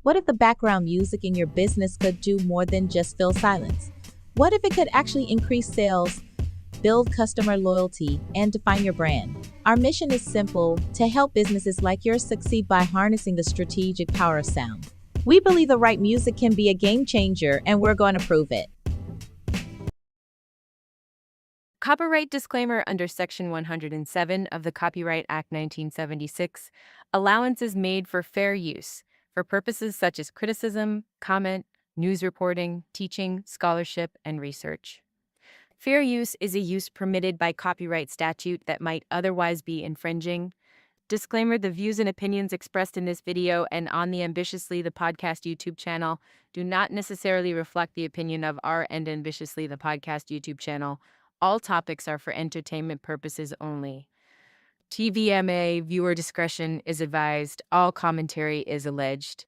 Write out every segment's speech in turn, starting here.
What if the background music in your business could do more than just fill silence? What if it could actually increase sales, build customer loyalty, and define your brand? Our mission is simple: to help businesses like yours succeed by harnessing the strategic power of sound. We believe the right music can be a game changer, and we're going to prove it. Copyright disclaimer under Section 107 of the Copyright Act 1976. Allowance is made for fair use for purposes such as criticism, comment, news reporting, teaching, scholarship, and research. Fair use is a use permitted by copyright statute that might otherwise be infringing. Disclaimer: the views and opinions expressed in this video and on the Ambitiously the Podcast YouTube channel do not necessarily reflect the opinion of our and Ambitiously the Podcast YouTube channel. All topics are for entertainment purposes only. TVMA, viewer discretion is advised. All commentary is alleged.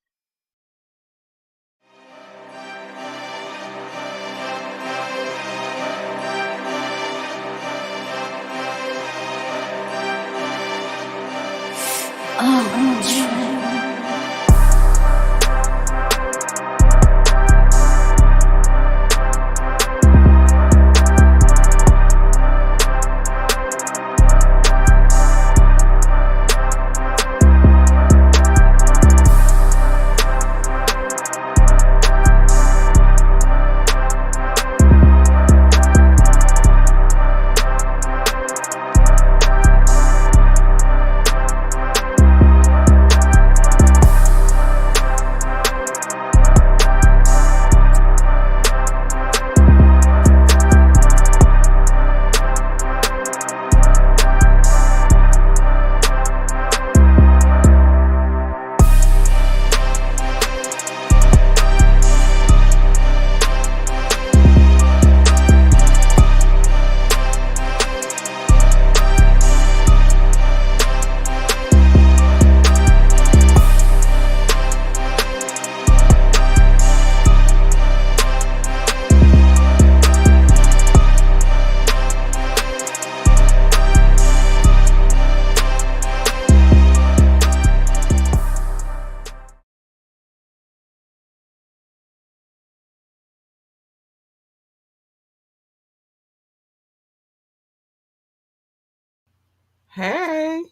Hey,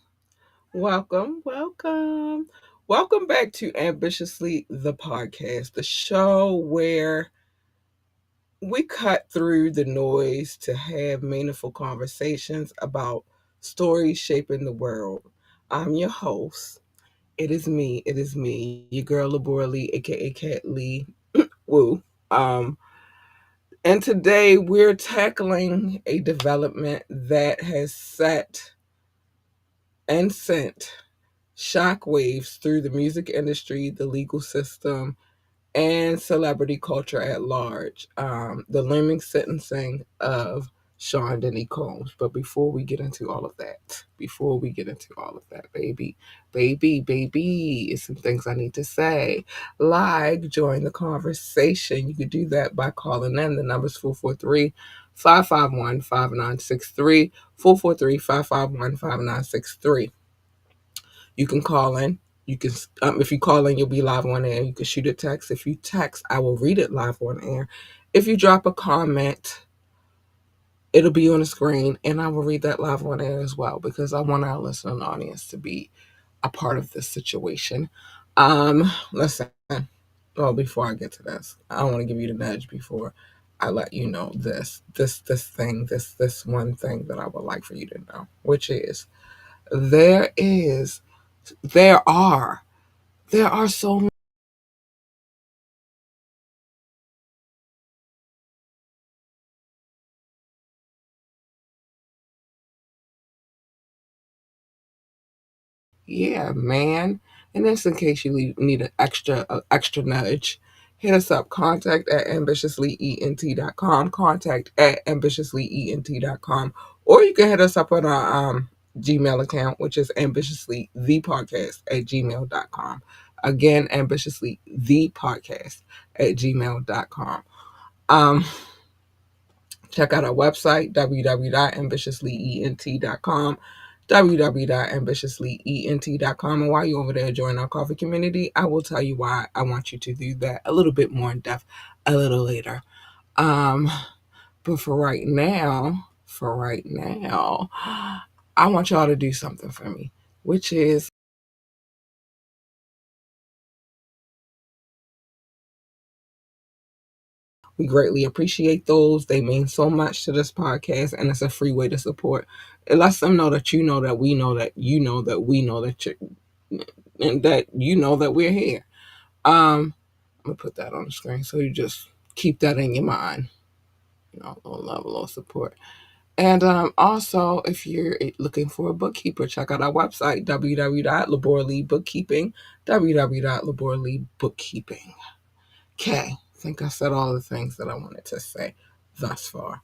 welcome back to Ambitiously the Podcast, the show where we cut through the noise to have meaningful conversations about stories shaping the world. I'm your host. It is me, your girl Labora Lee, aka Cat Lee. Woo. Um, and today we're tackling a development that has set and sent shockwaves through the music industry, the legal system, and celebrity culture at large. The looming sentencing of Sean Diddy Combs. But before we get into all of that, baby, is some things I need to say. Like, join the conversation. You could do that by calling in. The number's 443 551 5963. 443 551 5963. You can call in. You can, if you call in, you'll be live on air. You can shoot a text. If you text, I will read it live on air. If you drop a comment, it'll be on the screen, and I will read that live on air as well because I want our listening audience to be a part of this situation. Listen. Well, before I get to this, I want to give you the nudge before I let you know this one thing that I would like for you to know, which is there is there are there are so many. Yeah, man. And just in case you need an extra nudge, hit us up. Contact at ambitiouslyent.com. Contact at ambitiouslyent.com. Or you can hit us up on our Gmail account, which is ambitiouslythepodcast at gmail.com. Again, ambitiouslythepodcast at gmail.com. Um, Check out our website, www.ambitiouslyent.com. www.ambitiouslyent.com. And while you're over there joining our coffee community, I will tell you why I want you to do that a little bit more in depth a little later. Um, but for right now, I want y'all to do something for me, which is we greatly appreciate those. They mean so much to this podcast, and it's a free way to support. It lets them know that you know that we know that you know that we know that you and that you know that we're here. I'm gonna put that on the screen so you just keep that in your mind. A little love, a little support. And also, if you're looking for a bookkeeper, check out our website, www.laboralebookkeeping, www.laboralebookkeeping. Okay, I think I said all the things that I wanted to say thus far.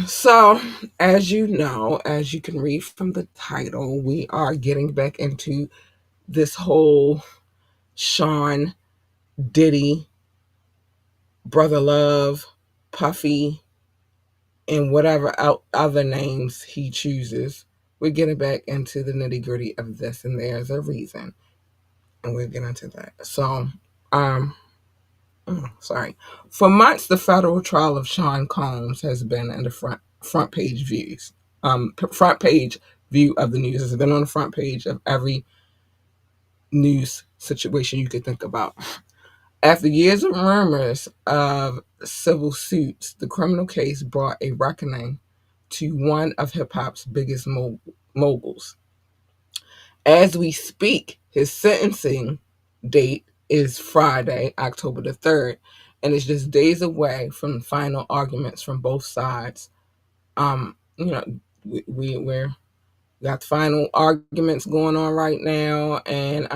So as you know, as you can read from the title, we are getting back into this whole Sean, Diddy, Brother Love, Puffy, and whatever other names he chooses. We're getting back into the nitty gritty of this, and there's a reason, and we'll get into that. So, sorry. For months, the federal trial of Sean Combs has been in the front page views. Front page view of the news. It's been on the front page of every news situation you could think about. After years of rumors of civil suits, the criminal case brought a reckoning to one of hip hop's biggest moguls. As we speak, his sentencing date is Friday, October the 3rd, and it's just days away from final arguments from both sides. You know, we're got final arguments going on right now, and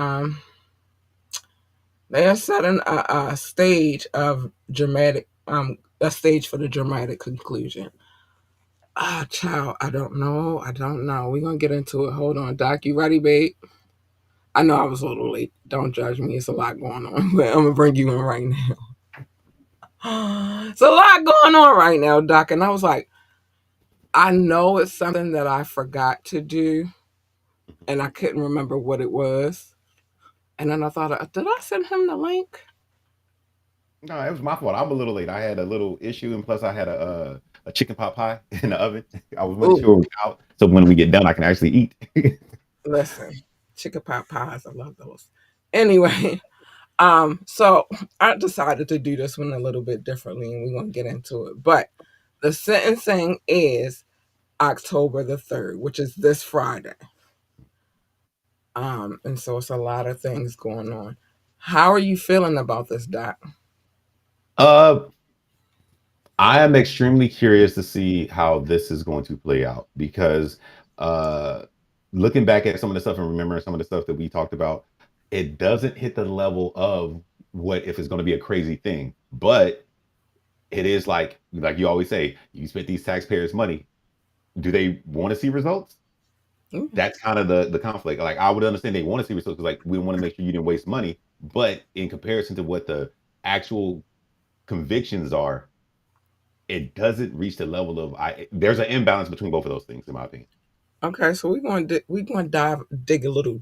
they are setting a stage of dramatic, a stage for the dramatic conclusion. Child, I don't know. We're gonna get into it. Hold on, Doc. You ready, babe? I know I was a little late. Don't judge me. It's a lot going on, but I'm gonna bring you in right now. It's a lot going on right now, Doc. And I was like, I know it's something that I forgot to do, and I couldn't remember what it was. And then I thought, did I send him the link? No, it was my fault. I'm a little late. I had a little issue, and plus I had a chicken pot pie in the oven. I was making sure Ooh, it was out, so when we get done, I can actually eat. listen, chicken pot pies. I love those. Anyway, so I decided to do this one a little bit differently, and we're gonna get into it. But the sentencing is October the 3rd, which is this Friday. And so it's a lot of things going on. How are you feeling about this, Doc? uh, I am extremely curious to see how this is going to play out because uh, looking back at some of the stuff and remembering some of the stuff that we talked about, it doesn't hit the level of what if it's going to be a crazy thing, but it is like you always say, you spent these taxpayers' money. Do they want to see results? Mm, That's kind of the conflict. Like I would understand they want to see results because like we want to make sure you didn't waste money, but in comparison to what the actual convictions are, it doesn't reach the level of I. There's an imbalance between both of those things, in my opinion. okay, so we're going to dig a little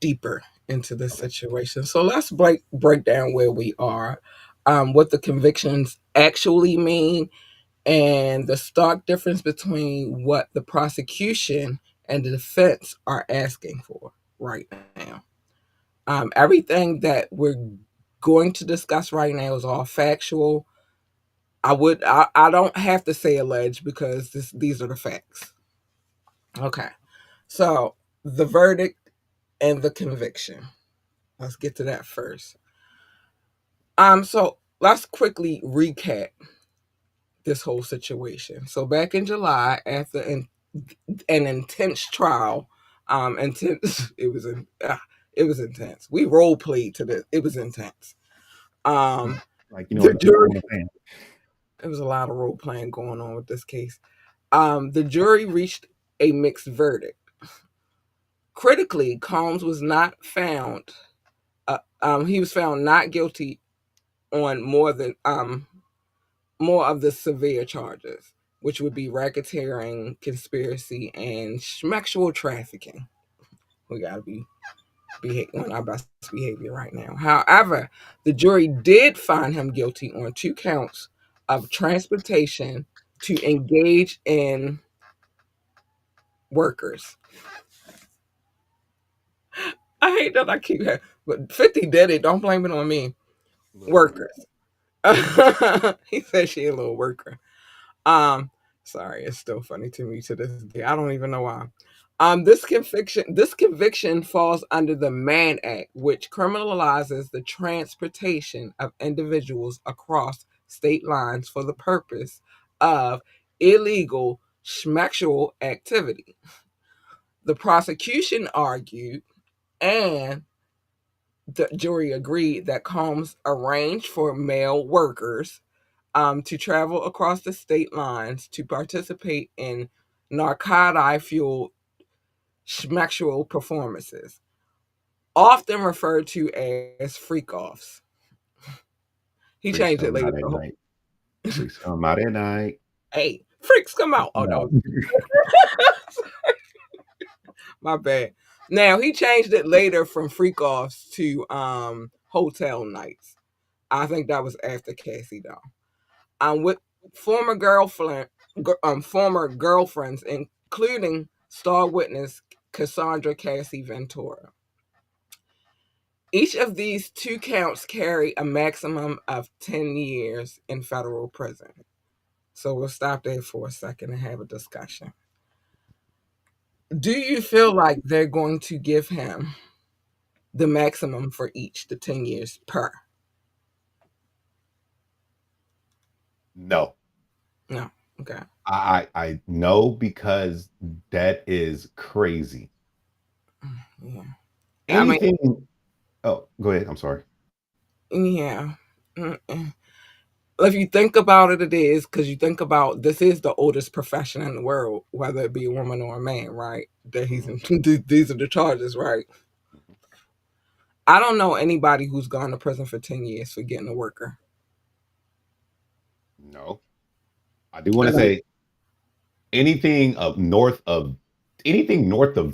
deeper into this Okay. situation. So let's break down where we are, what the convictions actually mean, and the stark difference between what the prosecution and the defense are asking for right now. Everything that we're going to discuss right now is all factual. I don't have to say alleged because these are the facts. Okay. So the verdict and the conviction. Let's get to that first. So let's quickly recap this whole situation. So back in July, after an intense trial, intense it was intense. We role played to this. It was intense. Um, Like the you know jury. what I'm saying. There was a lot of role playing going on with this case. The jury reached a mixed verdict. Critically, Combs was not found. He was found not guilty on more of the severe charges. which would be racketeering, conspiracy, and sexual trafficking. We gotta be on our best behavior right now. However, the jury did find him guilty on 2 counts of transportation to engage in workers. I hate that I keep that, but 50 did it. Don't blame it on me. Little worker. Workers. He said she a little worker. Um, Sorry, it's still funny to me to this day. I don't even know why. This conviction falls under the Mann Act, which criminalizes the transportation of individuals across state lines for the purpose of illegal sexual activity. The prosecution argued, and the jury agreed, that Combs arranged for male workers to travel across the state lines to participate in narcotic-fueled sexual performances, often referred to as freak-offs. He Freaks changed it come later. out at night. Freaks come out at night. Hey, freaks come out. Oh, No. no. My bad. Now, he changed it later from freak-offs to hotel nights. I think that was after Cassie, though. With former girlfriends, including star witness Cassandra Cassie Ventura. Each of these 2 counts carry a maximum of 10 years in federal prison. So we'll stop there for a second and have a discussion. Do you feel like they're going to give him the maximum for each, the 10 years per? No. No. Okay. I know, because that is crazy. Yeah. I mean, Anything. Oh, go ahead. I'm sorry. yeah. If you think about it, it is, because you think about, this is the oldest profession in the world, whether it be a woman or a man, right? That he's in, these are the charges, right? I don't know anybody who's gone to prison for 10 years for getting a worker. No. I do want to say anything north of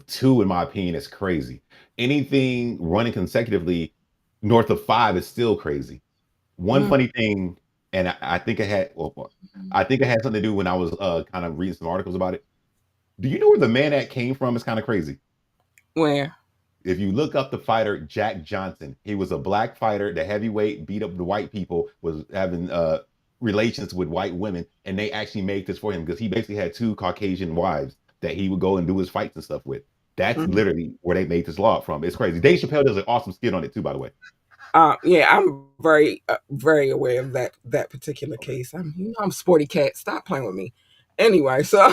2, in my opinion, is crazy. Anything running consecutively north of 5 is still crazy. One Mm. funny thing, and I think I think it had something to do when I was kind of reading some articles about it. Do you know where the Man Act came from? It's kind of crazy. Where? If you look up the fighter Jack Johnson, he was a black fighter, the heavyweight, beat up the white people, was having relations with white women, and they actually made this for him because he basically had 2 Caucasian wives that he would go and do his fights and stuff with. That's Mhm. literally where they made this law from. It's crazy. Dave Chappelle does an awesome skit on it too, by the way. Yeah, I'm very aware of that particular case. I'm sporty cat. Stop playing with me. Anyway, so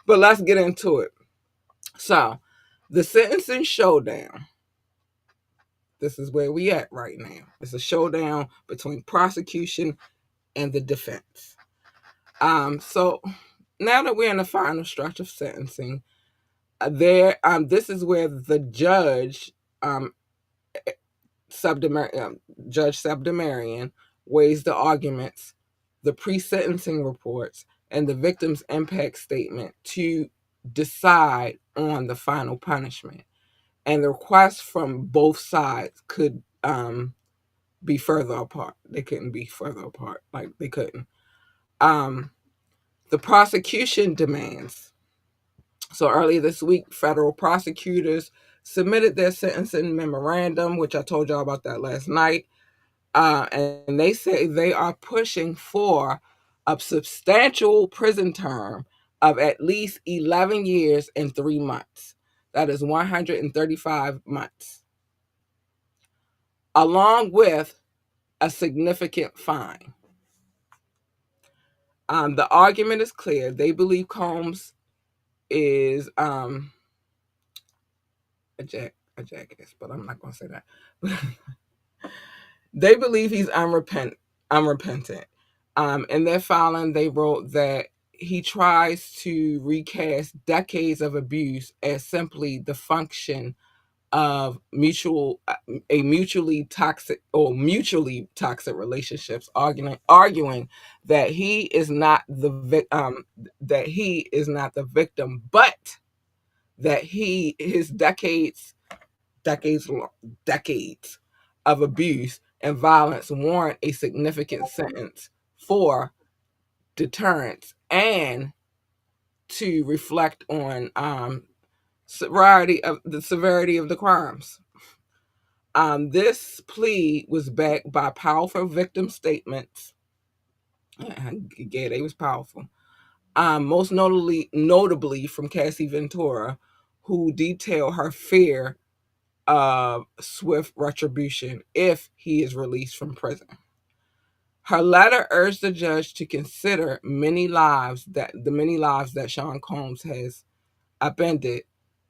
but let's get into it. So, the sentencing showdown. This is where we at right now. It's a showdown between prosecution and the defense. So now that we're in the final stretch of sentencing, this is where the judge, Judge Subdamarian, weighs the arguments, the pre-sentencing reports, and the victim's impact statement to decide on the final punishment. And the requests from both sides could be further apart. They couldn't be further apart. Like, they couldn't. The prosecution demands. So earlier this week, federal prosecutors submitted their sentencing memorandum, which I told y'all about that last night. And they say they are pushing for a substantial prison term of at least 11 years and 3 months. That is 135 months. Along with a significant fine. The argument is clear. They believe Combs is a jackass, but I'm not going to say that. They believe he's unrepentant. In their filing, they wrote that he tries to recast decades of abuse as simply the function of mutually toxic relationships, arguing that he is not the victim, but that his decades decades of abuse and violence warrant a significant sentence for deterrence and to reflect on severity of the crimes. This plea was backed by powerful victim statements. Yeah, they was powerful. Most notably from Cassie Ventura, who detailed her fear of swift retribution if he is released from prison. Her letter urged the judge to consider the many lives that Sean Combs has upended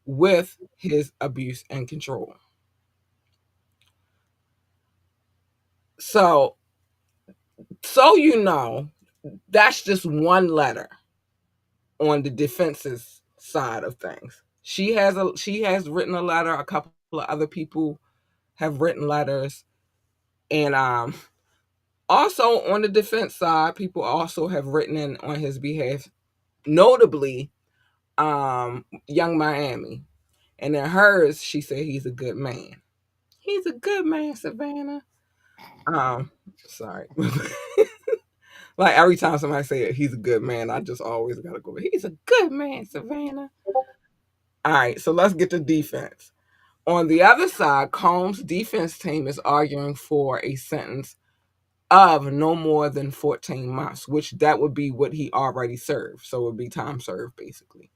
with his abuse and control. So that's just one letter on the defense's side of things. She has written a letter. A couple of other people have written letters, and also on the defense side, people also have written in on his behalf. Notably, Young Miami, and in hers, she said he's a good man. He's a good man, Savannah. Sorry. Like every time somebody say it, he's a good man, I just always gotta go, he's a good man, Savannah. All right, so let's get to defense. On the other side, Combs' defense team is arguing for a sentence of no more than 14 months, which that would be what he already served. So it would be time served, basically.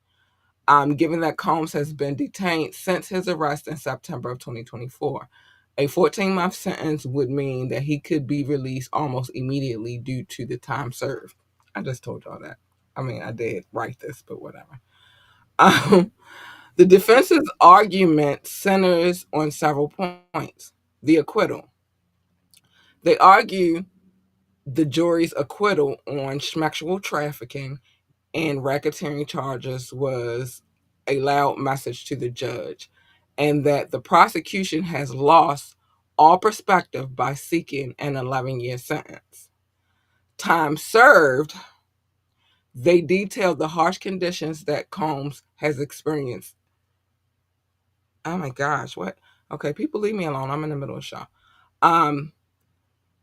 Given that Combs has been detained since his arrest in September of 2024. A 14-month sentence would mean that he could be released almost immediately due to the time served. I just told y'all that. I mean, I did write this, but whatever. The defense's argument centers on several points. The acquittal. They argue the jury's acquittal on sexual trafficking and racketeering charges was a loud message to the judge, and that the prosecution has lost all perspective by seeking an 11-year sentence. Time served, they detailed the harsh conditions that Combs has experienced. Oh my gosh, what? Okay, people leave me alone. I'm in the middle of the show.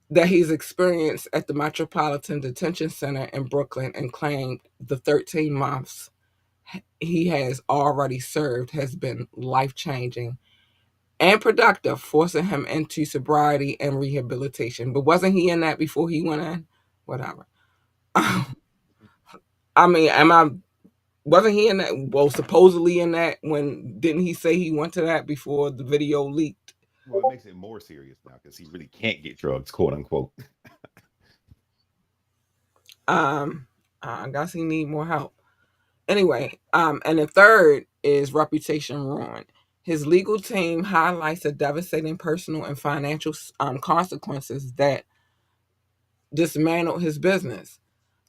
That he's experienced at the Metropolitan Detention Center in Brooklyn, and claimed the 13 months he has already served has been life-changing and productive, forcing him into sobriety and rehabilitation. But wasn't he in that before he went in? Whatever. I mean, wasn't he in that? Well, supposedly in that. When didn't he say he went to that before the video leaked? Well, it makes it more serious now because he really can't get drugs, quote unquote. I guess he need more help. Anyway, and the third is reputation ruin. His legal team highlights the devastating personal and financial consequences that dismantled his business,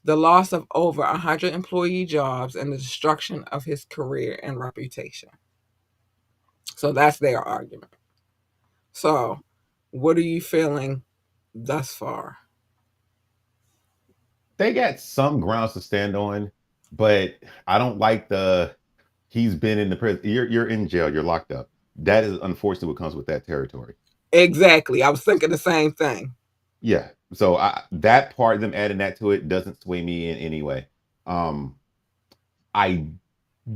the loss of over 100 employee jobs, and the destruction of his career and reputation. So that's their argument. So, what are you feeling thus far? They got some grounds to stand on, but I don't like he's been in the prison. You're in jail, you're locked up. That is unfortunately what comes with that territory. Exactly. I was thinking the same thing. Yeah. So that part, them adding that to it, doesn't sway me in any way. I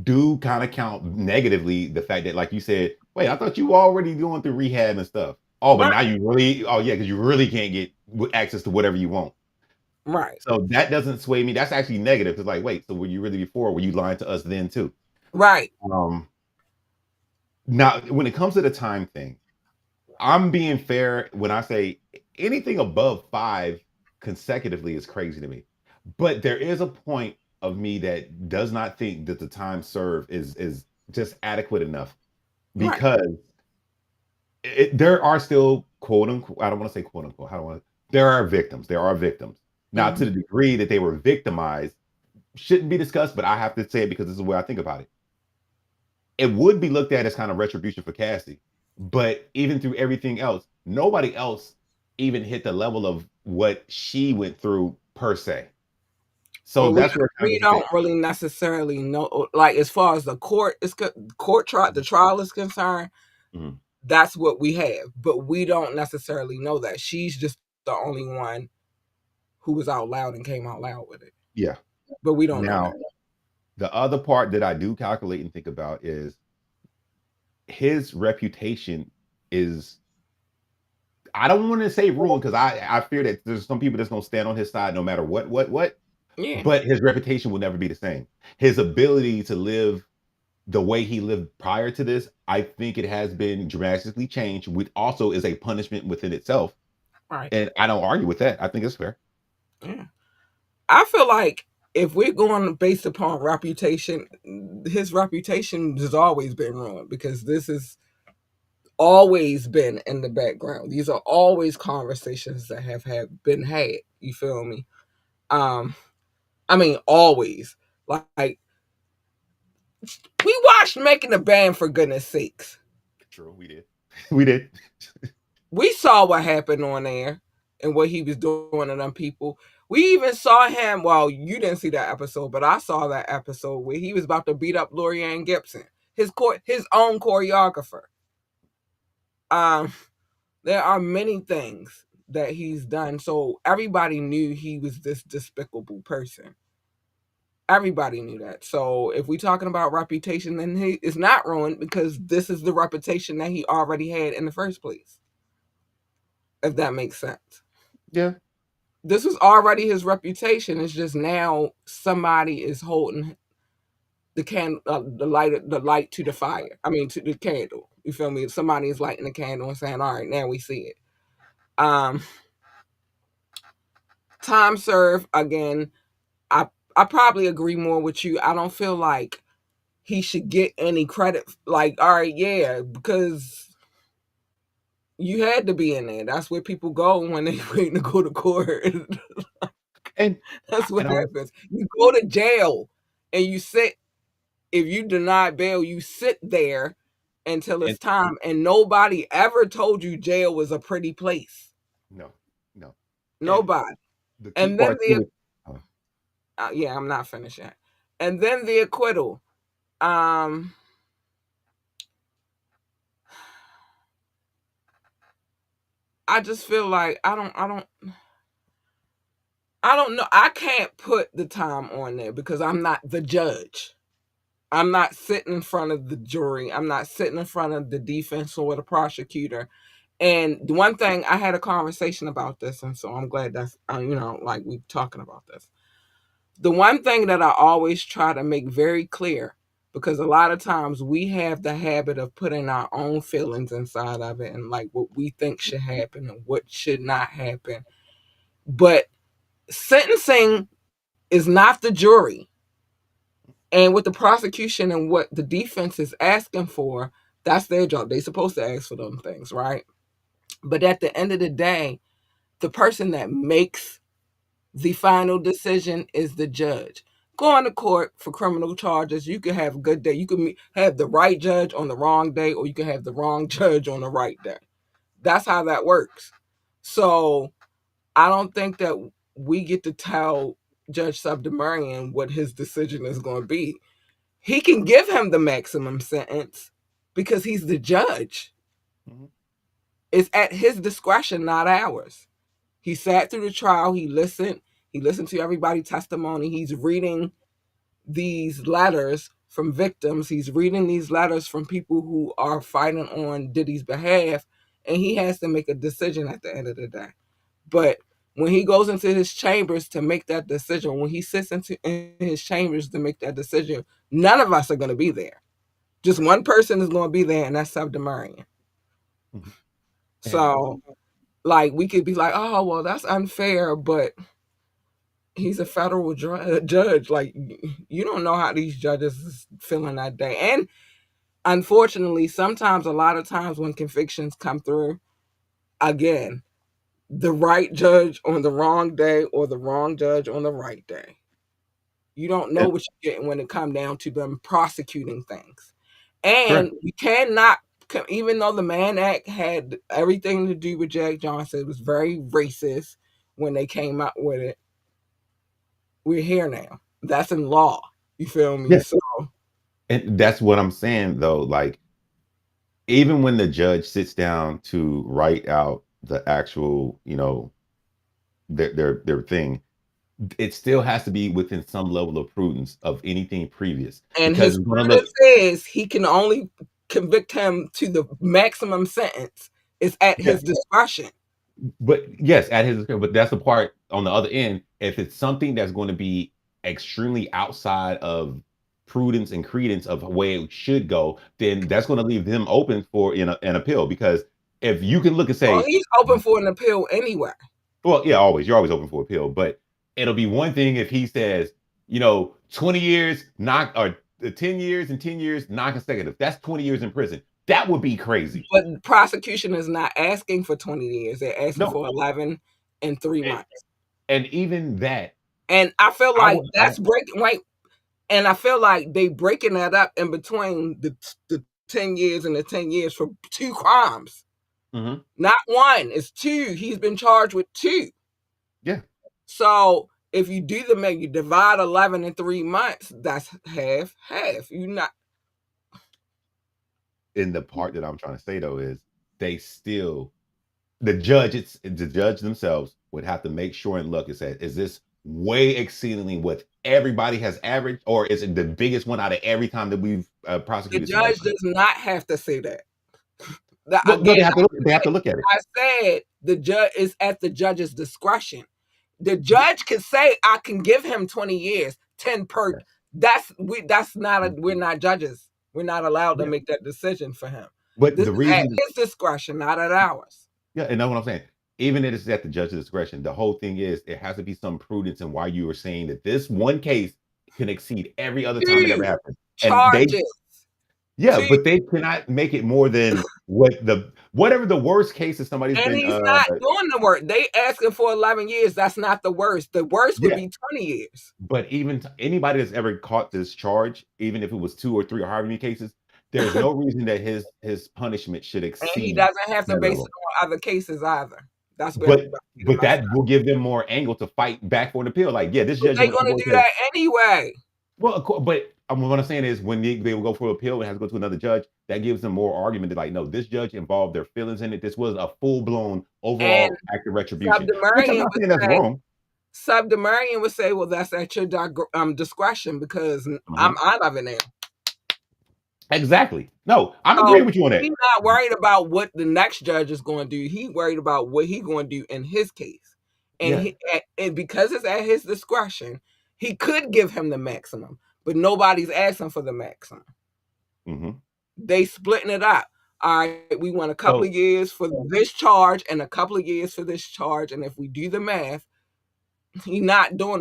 do kind of count negatively the fact that, like you said, wait, I thought you were already going through rehab and stuff. Oh, but now you really, oh yeah, because you really can't get access to whatever you want. Right. So that doesn't sway me. That's actually negative. It's like, wait, so were you really before? Were you lying to us then too? Right. Now, when it comes to the time thing, I'm being fair when I say anything above 5 consecutively is crazy to me. But there is a point of me that does not think that the time served is just adequate enough, because there are still, quote unquote, I don't want to say quote unquote, there are victims. There are victims. Now, to the degree that they were victimized shouldn't be discussed, but I have to say it because this is the way I think about it. it would be looked at as kind of retribution for Cassie. But even through everything else, nobody else even hit the level of what she went through per se. So Well, that's where it kind we of goes. don't really necessarily know, like as far as the the trial is concerned. Mhm. That's what we have, but we don't necessarily know that she's just the only one who was out loud and came out loud with it. Yeah. But we don't know Now, that. the other part that I do calculate and think about is his reputation is, I don't want to say ruined because I fear that there's some people that's gonna stand on his side no matter what. Yeah, But his reputation will never be the same. His ability to live the way he lived prior to this, I think it has been drastically changed, which also is a punishment within itself. right. And I don't argue with that. I think it's fair. Yeah. I feel like if we're going based upon reputation, his reputation has always been ruined because this has always been in the background. These are always conversations that have been had. You feel me? Um, I mean, always. Like we watched Making a Band, for goodness sakes. True, we did. We did. We saw what happened on there and what he was doing to them people. We even saw him. Well, you didn't see that episode, but I saw that episode where he was about to beat up Lorianne Gibson, his own choreographer. Um, there are many things that he's done, so everybody knew he was this despicable person. Everybody knew that. So if we're talking about reputation, then he is not ruined because this is the reputation that he already had in the first place. If that makes sense. Yeah. This was already his reputation. It's just now somebody is holding the light to the fire. I mean, to the candle. You feel me? Somebody is lighting the candle and saying, "All right, now we see it." Um, Time served again. I probably agree more with you. I don't feel like he should get any credit. Like, all right, yeah, because you had to be in there. That's where people go when they waiting to go to court. And That's I what don't, happens. You go to jail and you sit. If you deny bail, you sit there until and it's time. And nobody ever told you jail was a pretty place. no, no. And Nobody. the key And then part too is, oh, yeah, I'm not finished yet. And then the acquittal. Um, I just feel like I don't know. I can't put the time on there because I'm not the judge. I'm not sitting in front of the jury. I'm not sitting in front of the defense or the prosecutor. And the one thing, I had a conversation about this, and so I'm glad that's like we're talking about this. The one thing that I always try to make very clear, because a lot of times we have the habit of putting our own feelings inside of it and like what we think should happen and what should not happen. But sentencing is not the jury. And what the prosecution and what the defense is asking for, that's their job. They're supposed to ask for them things, right? But at the end of the day, the person that makes the final decision is the judge. Going to court for criminal charges, you can have a good day. You can have the right judge on the wrong day, or you can have the wrong judge on the right day. That's how that works. So I don't think that we get to tell Judge Subdemarian what his decision is going to be. He can give him the maximum sentence because he's the judge. mhm. It's at his discretion, not ours. He sat through the trial. He listened to everybody's testimony. He's reading these letters from victims. He's reading these letters from people who are fighting on Diddy's behalf. And he has to make a decision at the end of the day. But when he goes into his chambers to make that decision, when he sits in his chambers to make that decision, none of us are going to be there. Just one person is going to be there, and that's Subdemarian. Mhm. And So, like, we could be like, oh, well, that's unfair, but he's a federal judge. Like, you don't know how these judges is feeling that day. And unfortunately, sometimes, a lot of times when convictions come through, again, the right judge on the wrong day or the wrong judge on the right day. You don't know and what you're getting when it comes down to them prosecuting things. And Correct. we cannot, even though the Mann Act had everything to do with Jack Johnson, it was very racist when they came out with it. We're here now. That's in law. You feel me? Yeah. So And that's what I'm saying though. Like, even when the judge sits down to write out the actual, their thing, it still has to be within some level of prudence of anything previous and because his it's going to look. prudence says he can only convict him to the maximum sentence. It's at Yeah, his discretion. but yes, at his, but that's the part on the other end. If it's something that's going to be extremely outside of prudence and credence of the way it should go, then that's going to leave them open for an appeal. Because if you can look and Well, say, he's open for an appeal anyway. well, yeah, you're always open for appeal, but it'll be one thing if he says, 20 years, not or 10 years and 10 years, non-consecutive. That's 20 years in prison. That would be crazy. But the prosecution is not asking for 20 years. They're asking No, for 11 and 3 and, months. and even that, And I feel I like would, that's breaking, right? And I feel like they breaking that up in between the 10 years and the 10 years for 2 crimes. mhm, Not one, it's 2. He's been charged with 2. yeah. So if you do the math, you divide 11 and 3 months, that's half. You not. And the part that I'm trying to say though is they still the judge themselves would have to make sure and look and say, is this way exceedingly what everybody has averaged, or is it the biggest one out of every time that we've The prosecuted somebody? judge does not have to say that. Well, no, Again, they have to look at it. I said the judge is at the judge's discretion. The judge can say, I can give him 20 years, 10 per. Yes. We're not judges. We're not allowed to Yeah. make that decision for him. But This the is at reason, his discretion, not at ours. yeah, and that's what I'm saying. Even if it's at the judge's discretion, the whole thing is there has to be some prudence in why you were saying that this one case can exceed every other time it ever 2 happened. And charges. yeah, 2, but they cannot make it more than whatever the worst case that somebody's and been. he's not doing the work. They asking for 11 years. That's not the worst. The worst would Yeah, be 20 years. but even anybody that's ever caught this charge, even if it was 2 or 3 or however many cases, there's no reason that his punishment should And he exceed doesn't have to that base level. it on other cases either. That's where But everybody but messed that up. will give them more angle to fight back for an appeal. Like, yeah, this But judge they're went going forward to do and said, that anyway. well, but what I'm saying is when they will go for appeal and has to go to another judge, that gives them more argument that like, no, this judge involved their feelings in it. This was a full blown And overall act of retribution, which I'm Subdemarian not would saying that's say, wrong. well, that's at your discretion because I'm Mhm. out of it now. Exactly. No, I'm So agreeing with you on that. he's not worried about what the next judge is going to do. He's worried about what he's going to do in his case. Yeah. And because it's at his discretion, he could give him the maximum, but nobody's asking for the maximum. Mhm. They splitting it up. All right, we want a couple So of years for this charge and a couple of years for this charge. And if we do the math, he's not doing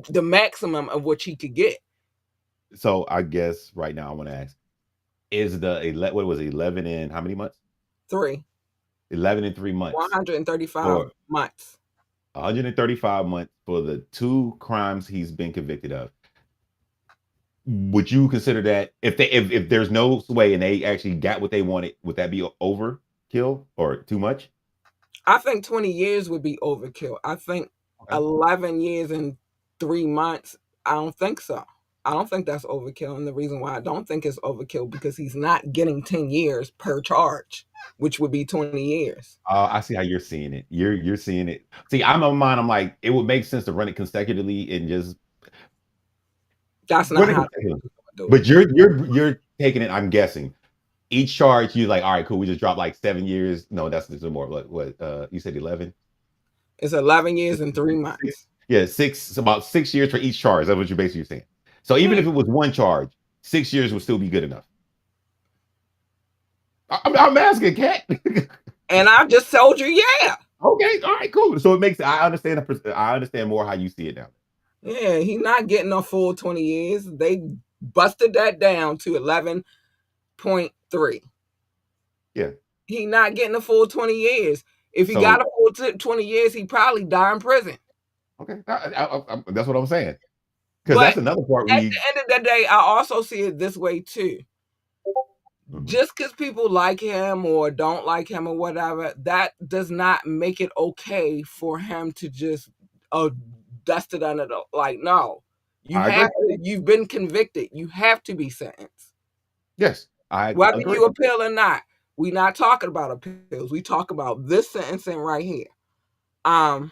the maximum of what he could get. so I guess right now I want to ask, is what was it, 11 in how many months? 3, 11 in 3 months 135 for months. 135 months for the 2 crimes he's been convicted of. Would you consider that if there's no sway and they actually got what they wanted, would that be overkill or too much? I think 20 years would be overkill. I think Okay. 11 years and 3 months, I don't think so. I don't think that's overkill. And the reason why I don't think it's overkill because he's not getting 10 years per charge, which would be 20 years. I see how you're seeing it. You're seeing it. See, I'm on mine. I'm like, it would make sense to run it consecutively and just That's run not it how consecutively. they do it. But you're taking it. I'm guessing each charge you like. All right, cool. We just dropped like 7 years. No, that's just more. What? You said 11. It's 11 years and 3 months. Yeah, 6. It's about 6 years for each charge. That's what you're basically saying. So even if it was one charge, 6 years would still be good enough. I'm asking, Kat. And I just told you, yeah. Okay, all right, cool. So it makes I understand more how you see it now. Yeah, he's not getting a full 20 years. They busted that down to 11.3. Yeah. He's not getting a full 20 years. If he So got a full 20 years, he probably die in prison. okay, that's what I'm saying. Because But that's another part at the end of the day, I also see it this way too. Just because people like him or don't like him or whatever, that does not make it okay for him to just dust it under the, like, no. I agree. You've been convicted. You have to be sentenced. Yes, I Whether agree. you appeal or not. We're not talking about appeals. We talk about this sentencing right here. I'm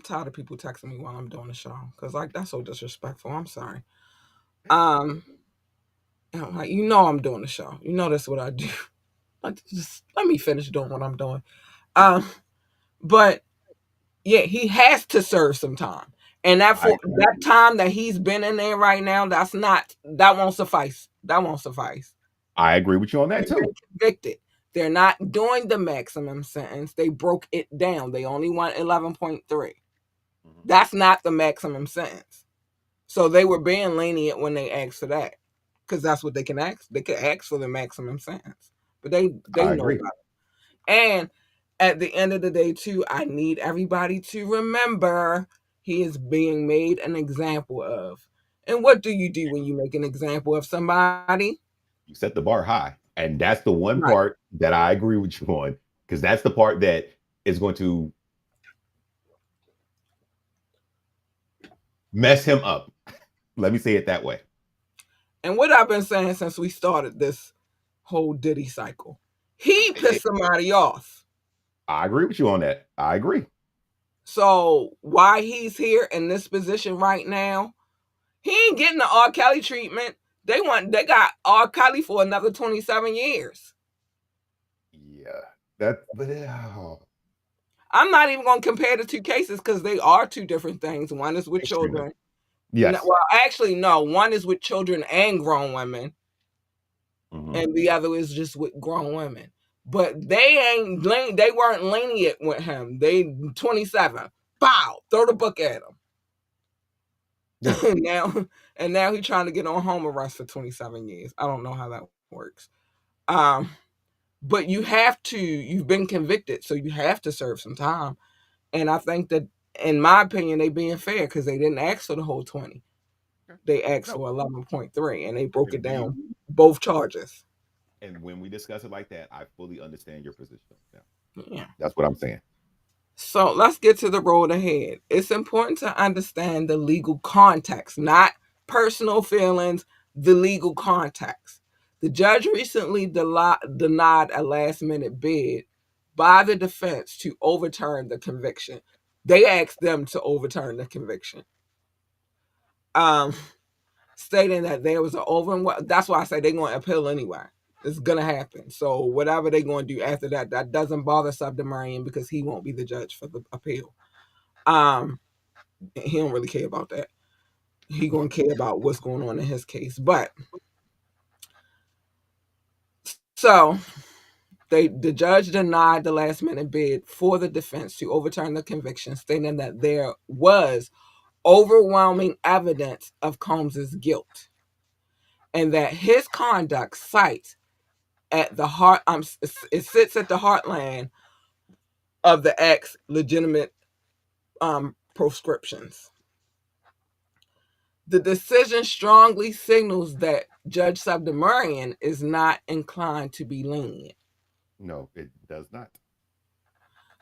tired of people texting me while I'm doing the show because, like, that's so disrespectful. I'm sorry. I'm like, I'm doing the show. That's what I do. Like, just let me finish doing what I'm doing. But yeah, he has to serve some time, and that time that he's been in there right now, that won't suffice. That won't suffice. I agree with you on that They've been too. convicted. They're not doing the maximum sentence. They broke it down. They only want 11.3. That's not the maximum sentence. So they were being lenient when they asked for that, because that's what they can ask. They could ask for the maximum sentence, but they I know agree. about it. And at the end of the day, too, I need everybody to remember he is being made an example of. And what do you do when you make an example of somebody? You set the bar high, and that's the one Right. part that I agree with you on, because that's the part that is going to mess him up. Let me say it that way. And what I've been saying since we started this whole Diddy cycle, he pissed somebody off. I agree with you on that. I agree. So why he's here in this position right now, he ain't getting the R. Kelly treatment. They got R. Kelly for another 27 years. Yeah, I'm not even going to compare the two cases because they are two different things. One is with extremely. children. Yes. Well, actually, no. One is with children and grown women, and the other is just with grown women. But they weren't lenient with him. They 27. Bow, throw the book at him. Yeah. now he's trying to get on home arrest for 27 years. I don't know how that works. But you've been convicted, so you have to serve some time. And I think that, in my opinion, they being fair because they didn't ask for the whole 20. They asked for 11.3, and they broke it down, both charges. And when we discuss it like that, I fully understand your position. Yeah. That's what I'm saying. So let's get to the road ahead. It's important to understand the legal context, not personal feelings, the legal context. The judge recently denied a last minute bid by the defense to overturn the conviction. They asked them to overturn the conviction, stating that there was an that's why I say they're going to appeal anyway. It's going to happen. So whatever they're going to do after that, that doesn't bother Subdemarian because he won't be the judge for the appeal. He don't really care about that. He gonna care about what's going on in his case. But so the judge denied the last minute bid for the defense to overturn the conviction, stating that there was overwhelming evidence of Combs's guilt, and that his conduct sits at the heart. It sits at the heartland of the act's legitimate proscriptions. The decision strongly signals that Judge Subdemarian is not inclined to be lenient. No, it does not.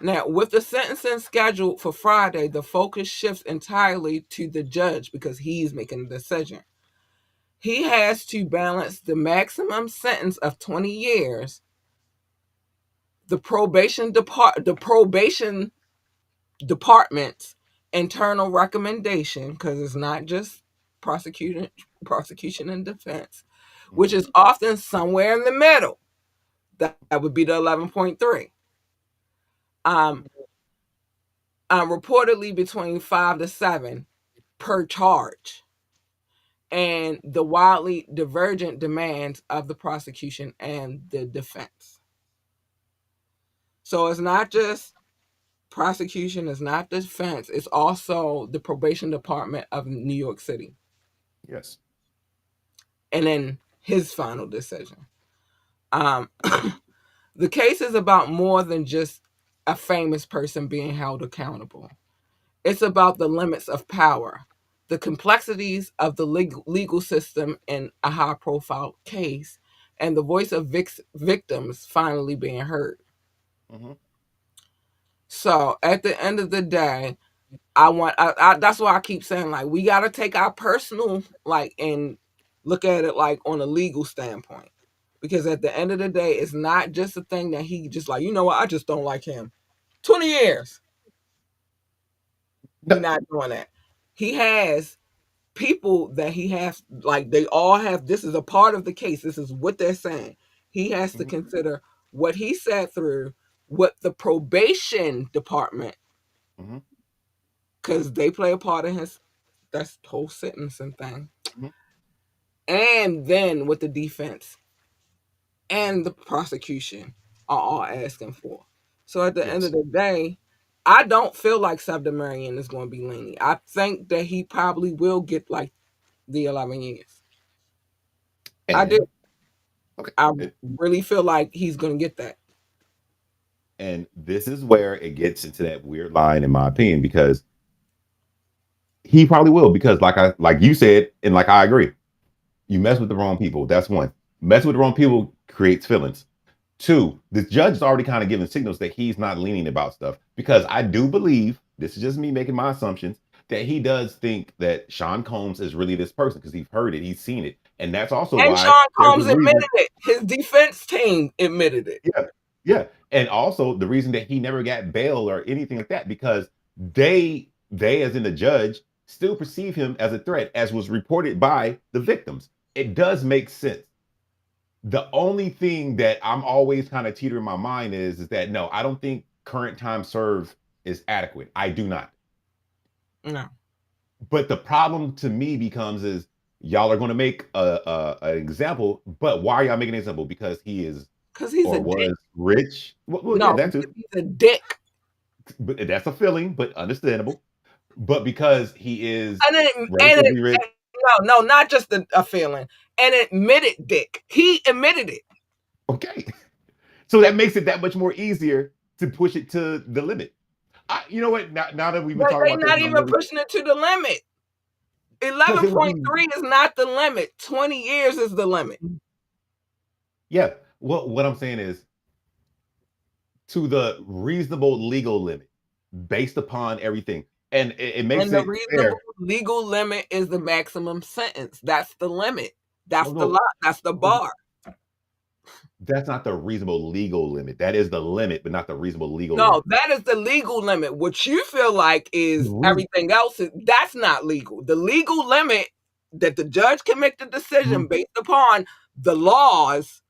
Now, with the sentencing scheduled for Friday, the focus shifts entirely to the judge because he's making the decision. He has to balance the maximum sentence of 20 years, the probation department's internal recommendation, because it's not just prosecution and defense, which is often somewhere in the middle. That would be the 11.3. Reportedly between 5 to 7 per charge, and the wildly divergent demands of the prosecution and the defense. So it's not just prosecution, it's not defense, it's also the probation department of New York City. Yes. And then his final decision. The case is about more than just a famous person being held accountable. It's about the limits of power, the complexities of the legal system in a high-profile case, and the voice of victims finally being heard. Mm-hmm. So at the end of the day, that's why I keep saying, like, we got to take our personal, like, and look at it like on a legal standpoint, because at the end of the day, it's not just a thing that he just like, you know what, I just don't like him. 20 years. He's not doing that. He has people that he has, like, they all have, this is a part of the case. This is what they're saying. He has to Mm-hmm. consider what he sat through, what the probation department, Mm-hmm. because they play a part in his, that's whole sentencing thing. Mm-hmm. And then what the defense and the prosecution are all asking for. So at the end Yes. of the day, I don't feel like Sabda is going to be lenient. I think that he probably will get like the 11 years. I do. And okay. I really feel like he's going to get that. And this is where it gets into that weird line, in my opinion, because he probably will. Because like you said, and like I agree, you mess with the wrong people. That's one. Mess with the wrong people creates feelings. Two, the judge is already kind of giving signals that he's not leaning about stuff, because I do believe, this is just me making my assumptions, that he does think that Sean Combs is really this person, because he's heard it, he's seen it. And that's also And why Sean there's a Combs reason. admitted it. His defense team admitted it. Yeah. Yeah. And also the reason that he never got bail or anything like that, because they as in the judge, still perceive him as a threat, as was reported by the victims. It does make sense. The only thing that I'm always kind of teetering my mind is that no, I don't think current time served is adequate. I do not. No. But the problem to me becomes is, y'all are going to make an example, but why are y'all making an example? Because he is Because he's or a was dick. rich? Well, No, yeah, that too. he's a dick. But that's a feeling, but understandable. But because he is And relatively rich, no, not just a feeling. An admitted dick. He admitted it. okay. So that makes it that much more easier to push it to the limit. You know what? Now that we've been But talking they're about this, not and I'm even really, pushing it to the limit. because it would be 11.3 is not the limit. 20 years is the limit. yeah. Well, what I'm saying is, to the reasonable legal limit, based upon everything, and it makes And the it reasonable fair. legal limit is the maximum sentence. That's the limit. That's No, the no, lot. That's the bar. that's not the reasonable legal limit. That is the limit, but not the reasonable legal No, limit. that is the legal limit. What you feel like The is reason, everything else, that's not legal. The legal limit that the judge can make the decision based upon the laws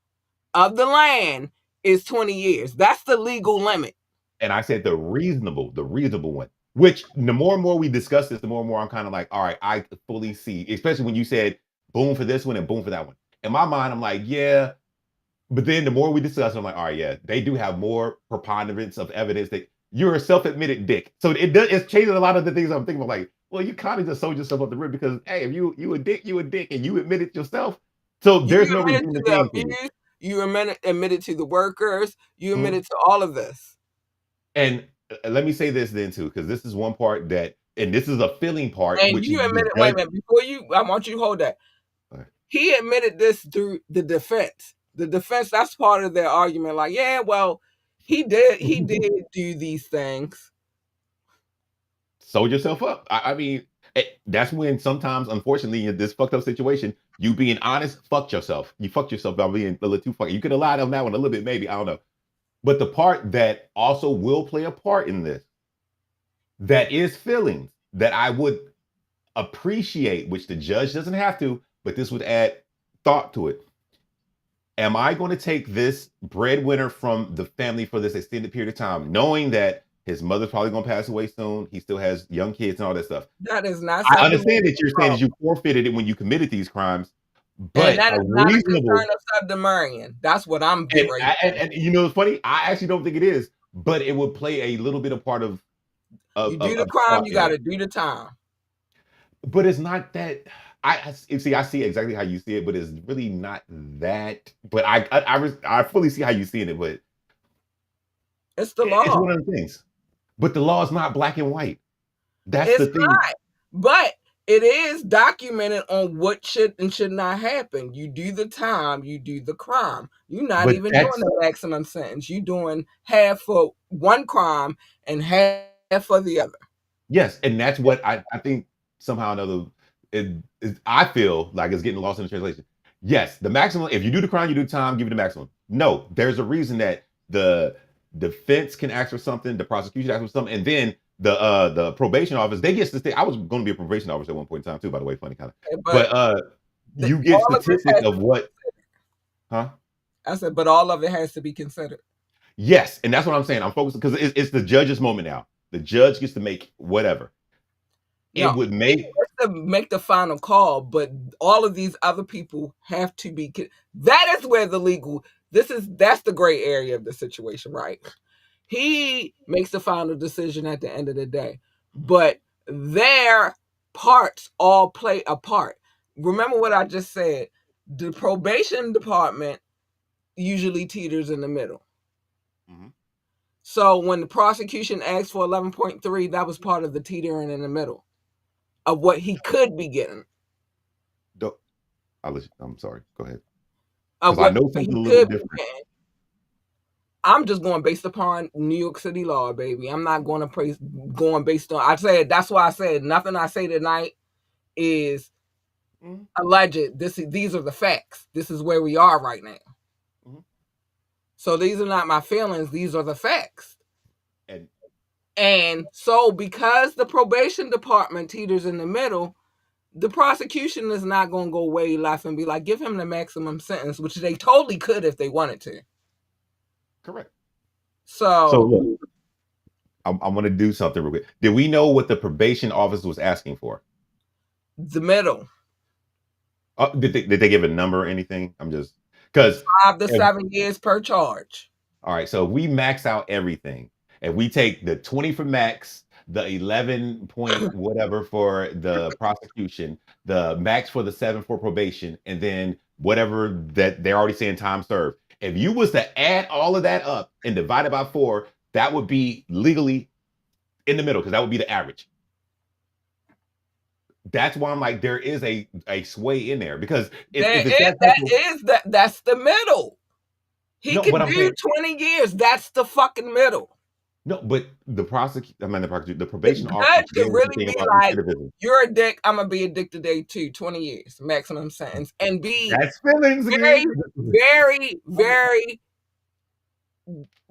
of the land is 20 years. That's the legal limit. and I said the reasonable one. Which the more and more we discuss this, the more and more I'm kind of like, all right, I fully see. Especially when you said boom for this one and boom for that one. In my mind, I'm like, yeah. But then the more we discuss, I'm like, all right, yeah, they do have more preponderance of evidence that you're a self-admitted dick. So it's changing a lot of the things I'm thinking about. Like, well, you kind of just sold yourself up the rib, because hey, if you a dick, and you admit it yourself. So You there's no admitted redeeming to the the thing for you. abuse. You admitted to the workers. You Mhm. admitted to all of this. And let me say this then too, because this is one part that, and this is a feeling part, And which you the admitted, wait a judge. minute, before you, I want you to hold that. He admitted this through the defense. The defense, that's part of their argument. Like, yeah, well, he did do these things. Sold yourself up. I mean, that's when sometimes, unfortunately, in this fucked up situation, you being honest, fucked yourself. You fucked yourself by being a little too fucking. You could have lied on that one a little bit, maybe. I don't know. But the part that also will play a part in this, that is feelings that I would appreciate, which the judge doesn't have to, but this would add thought to it. Am I going to take this breadwinner from the family for this extended period of time, knowing that his mother's probably going to pass away soon? He still has young kids and all that stuff. That is not I something understand that you're saying that you forfeited it when you committed these crimes, and but that a is not a reasonable, concern of Subdemarian. That's what I'm getting ready. and you know, it's funny. I actually don't think it is, but it would play a little bit of part of You do the of crime, thought you in got it. to do the time. But it's not that. I see exactly how you see it, but it's really not that. But I fully see how you see it, but It's the it's law. one of the things. But the law is not black and white. That's It's the thing. not. But it is documented on what should and should not happen. You do the time, you do the crime. You're not But even doing that's the maximum sentence. You're doing half for one crime and half for the other. yes, and that's what I think somehow or another I feel like it's getting lost in the translation. Yes, the maximum. If you do the crime, you do time. Give it the maximum. No, there's a reason that the defense can ask for something, the prosecution asks for something, and then the probation office they get statistics. I was going to be a probation officer at one point in time too. By the way, funny kind of. But But you get all of this statistics has of what, huh? I said, but all of it has to be considered. Yes, and that's what I'm saying. I'm focused because it's the judge's moment now. The judge gets to make whatever. It No, would he make gets to make the final call, but all of these other people have to be. That is where the legal. That's the gray area of the situation, right? He makes the final decision at the end of the day, but their parts all play a part. Remember what I just said. The probation department usually teeters in the middle. Mhm. So when the prosecution asked for 11.3, that was part of the teetering in the middle of what he could be getting. I'm sorry. Go ahead. Of Because I what know he something a little could bit be different. getting. I'm just going based upon New York City law, baby. I'm not going to going based on. I said that's why I said nothing I say tonight is alleged. These are the facts. This is where we are right now. Mhm. So these are not my feelings. These are the facts. And And so because the probation department teeters in the middle, the prosecution is not going to go way left and be like, give him the maximum sentence, which they totally could if they wanted to. correct. So So look, I'm going to do something real quick. Did we know what the probation office was asking for? the middle, Did they give a number or anything? I'm just because 5 to 7 years per charge. all right. So if we max out everything, and we take the 20 for max, the 11 point whatever for the prosecution, the max for the 7 for probation, and then whatever that they're already saying time served. If you was to add all of that up and divide it by 4, that would be legally in the middle because that would be the average. That's why I'm like, there is a sway in there because if it's that simple, That's the middle. He no, can but I'm do saying 20 years. That's the fucking middle. no, but the The probation officer judge could gave us the really thing be about like, recidivism. you're a dick. I'm gonna be a dick today too. 20 years maximum sentence, and be That's feelings very, again. very, very,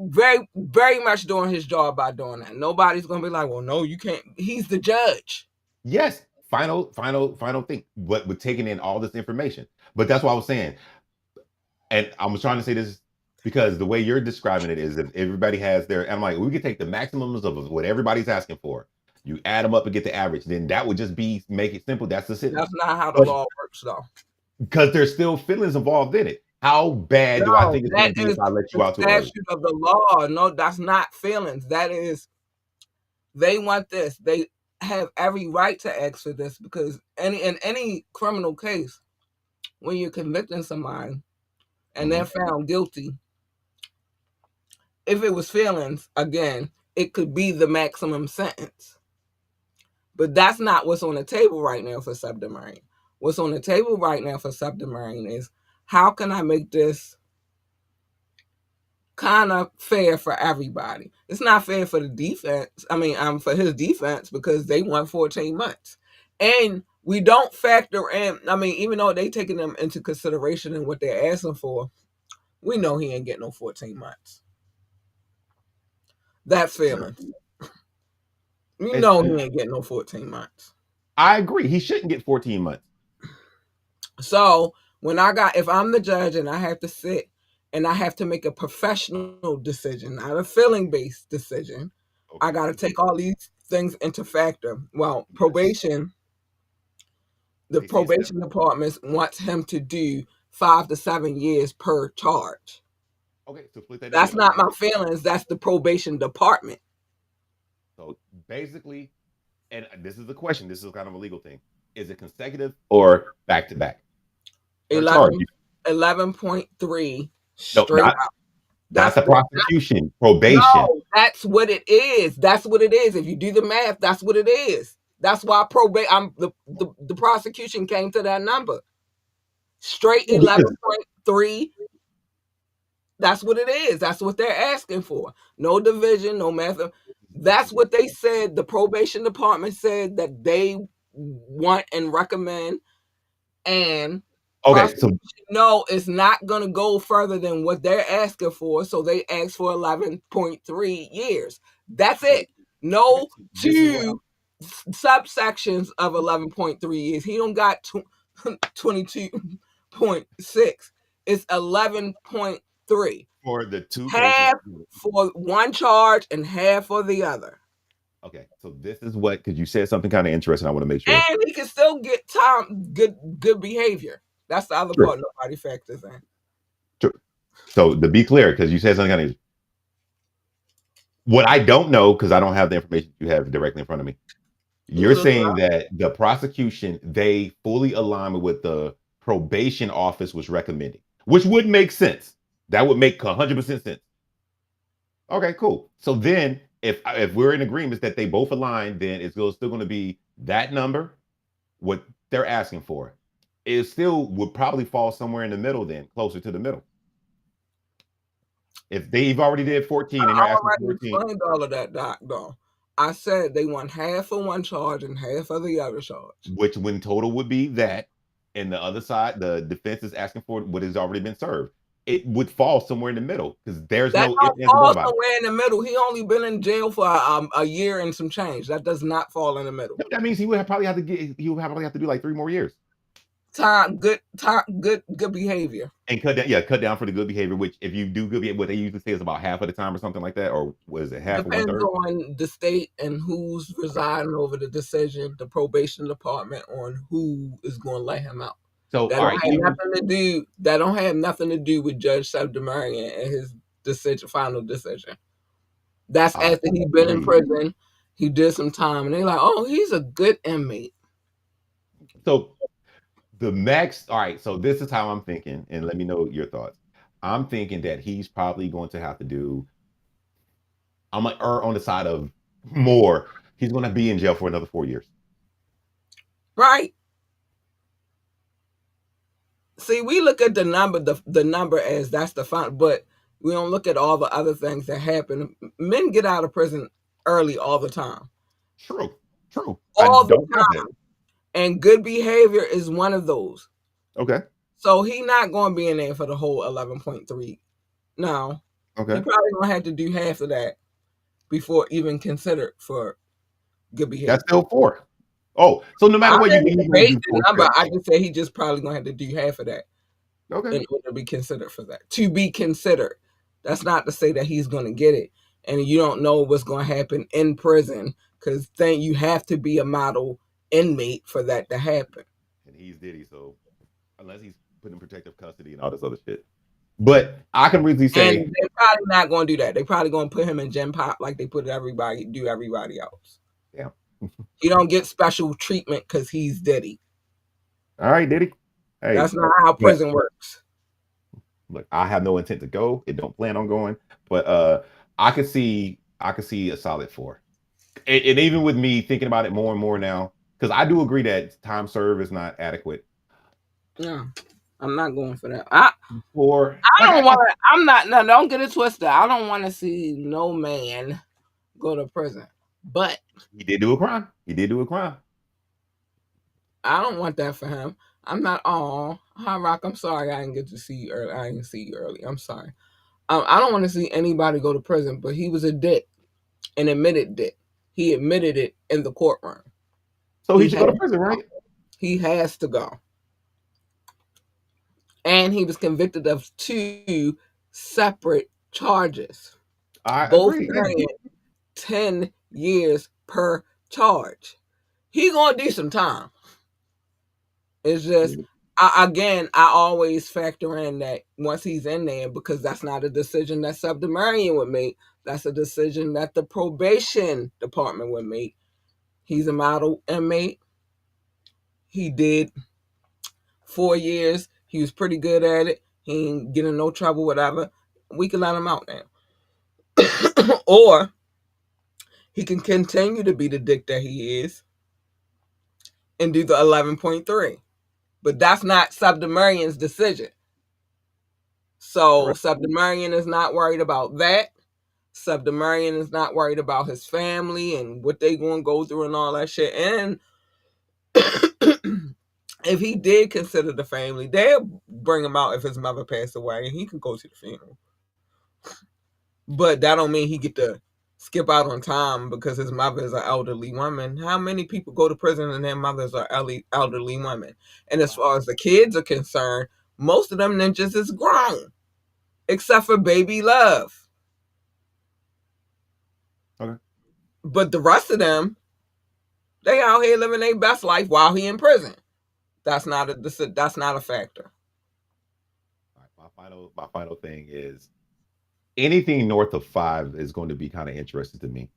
very, very much doing his job by doing that. Nobody's gonna be like, well, no, you can't. He's the judge. Yes, final thing. But with taking in all this information. But that's what I was saying. And I was trying to say this because the way you're describing it is if everybody has their, and I'm like, we could take the maximums of what everybody's asking for. You add them up and get the average. Then that would just be make it simple. That's the sentence. That's not how the But law works, though. because there's still feelings involved in it. How bad do I think it's going to be if I let you the out too early? statute of the law. No, that's not feelings. That is, they want this. They have every right to ask for this because in any criminal case, when you're convicting somebody and they're found guilty, if it was feelings, again, it could be the maximum sentence. But that's not what's on the table right now for submarine. What's on the table right now for submarine is how can I make this kind of fair for everybody? It's not fair for the defense. I mean, for his defense because they won 14 months. And we don't factor in, I mean, even though they taking them into consideration and what they're asking for, we know he ain't getting no 14 months. That's feelings. You know he ain't getting no 14 months. I agree. He shouldn't get 14 months. So if I'm the judge and I have to sit and I have to make a professional decision, not a feeling-based decision, I got to take all these things into factor. Well, probation, the probation department wants him to do 5 to 7 years per charge. Okay, so split that. That's not my feelings. That's the probation department. So basically, and this is the question. This is kind of a legal thing. Is it consecutive or back to back? 11.3 straight no, up. That's the prosecution, probation. No, that's what it is. That's what it is. If you do the math, that's what it is. That's why probate. The prosecution came to that number. Straight 11.3. That's what it is. That's what they're asking for. No division, no method. That's what they said. The probation department said that they want and recommend. And Okay, so no, it's not going to go further than what they're asking for. So they asked for 11.3 years. That's it. No two subsections of 11.3 years. He don't got 22.6. It's 11.3. for the two Half cases. for one charge and half for the other. Okay, so this is what, because you said something kind of interesting. I want to make sure. And he can still get time, good behavior. That's the other part nobody factors in. True. So to be clear, because you said something kind of, what I don't know, because I don't have the information you have directly in front of me. You're saying that the prosecution, they fully align with what the probation office was recommending, which would make sense. That would make 100% sense. Okay, cool. So then, if we're in agreement that they both align, then it's still going to be that number, what they're asking for. It still would probably fall somewhere in the middle, then closer to the middle. If they've already did 14 and they're asking for 14, explained all of that, Doc. Though I said they want half for one charge and half for the other charge, which when total would be that, and the other side, the defense is asking for what has already been served. It would fall somewhere in the middle because there's that no don't fall somewhere in the middle. He only been in jail for a year and some change. That does not fall in the middle. That means he would probably have to do like 3 more years. Good behavior. And cut down for the good behavior, which if you do good behavior, what they usually say is about half of the time or something like that, or was it half? Depends on the state and who's residing over the decision, the probation department, on who is going to let him out. So that don't have nothing to do with Judge Subdemarian and his final decision. That's after he's been in prison, he did some time, and they're like, "Oh, he's a good inmate." So the max, all right, so this is how I'm thinking, and let me know your thoughts. I'm thinking that he's probably going to have to do, I'm like on the side of more. He's going to be in jail for another 4 years. Right. See, we look at the number as that's the final, but we don't look at all the other things that happen. Men get out of prison early all the time. True. All the time. And good behavior is one of those. Okay. So he's not going to be in there for the whole 11.3. No. Okay. He probably going to have to do half of that before even considered for good behavior. That's still 4. Oh, so no matter what you do, I just say he just probably going to have to do half of that. Okay. In order to be considered for that. To be considered. That's not to say that he's going to get it. And you don't know what's going to happen in prison, because then you have to be a model inmate for that to happen. And he's Diddy, so unless he's put in protective custody and all this other shit. But I can really say, and they're probably not going to do that. They're probably going to put him in Gen Pop like they put everybody else. Yeah. He don't get special treatment because he's Diddy. All right, Diddy. Hey, that's not how prison works. Look, I have no intent to go. It don't plan on going, but I could see a solid 4. And even with me thinking about it more and more now, because I do agree that time served is not adequate. Yeah, I'm not going for that. I don't want to. I'm not. No, don't get it twisted. I don't want to see no man go to prison. But he did do a crime. I don't want that for him. I'm not. Oh, Hot Rock, I'm sorry I didn't get to see you early. I didn't see you early. I'm sorry. I don't want to see anybody go to prison, but he was a dick and admitted it. He admitted it in the courtroom. So he should go to prison, right? He has to go. And he was convicted of 2 separate charges. Both carrying 10 years per charge. He gonna do some time. It's just, I always factor in that once he's in there, because that's not a decision that Subdemarian would make. That's a decision that the probation department would make. He's a model inmate. He did 4 years. He was pretty good at it. He ain't getting no trouble, whatever. We can let him out now. Or he can continue to be the dick that he is and do the 11.3. But that's not Subdemarion's decision. So Correct. Subdemarion is not worried about that. Subdemarion is not worried about his family and what they going to go through and all that shit. And if he did consider the family, they'll bring him out if his mother passed away, and he can go to the funeral. But that don't mean he get to skip out on time because his mother is an elderly woman. How many people go to prison and their mothers are elderly women? And as far as the kids are concerned, most of them ninjas is grown, except for Baby Love. Okay. But the rest of them, they out here living their best life while he in prison. That's not a factor. All right, my final thing is anything north of 5 is going to be kind of interesting to me.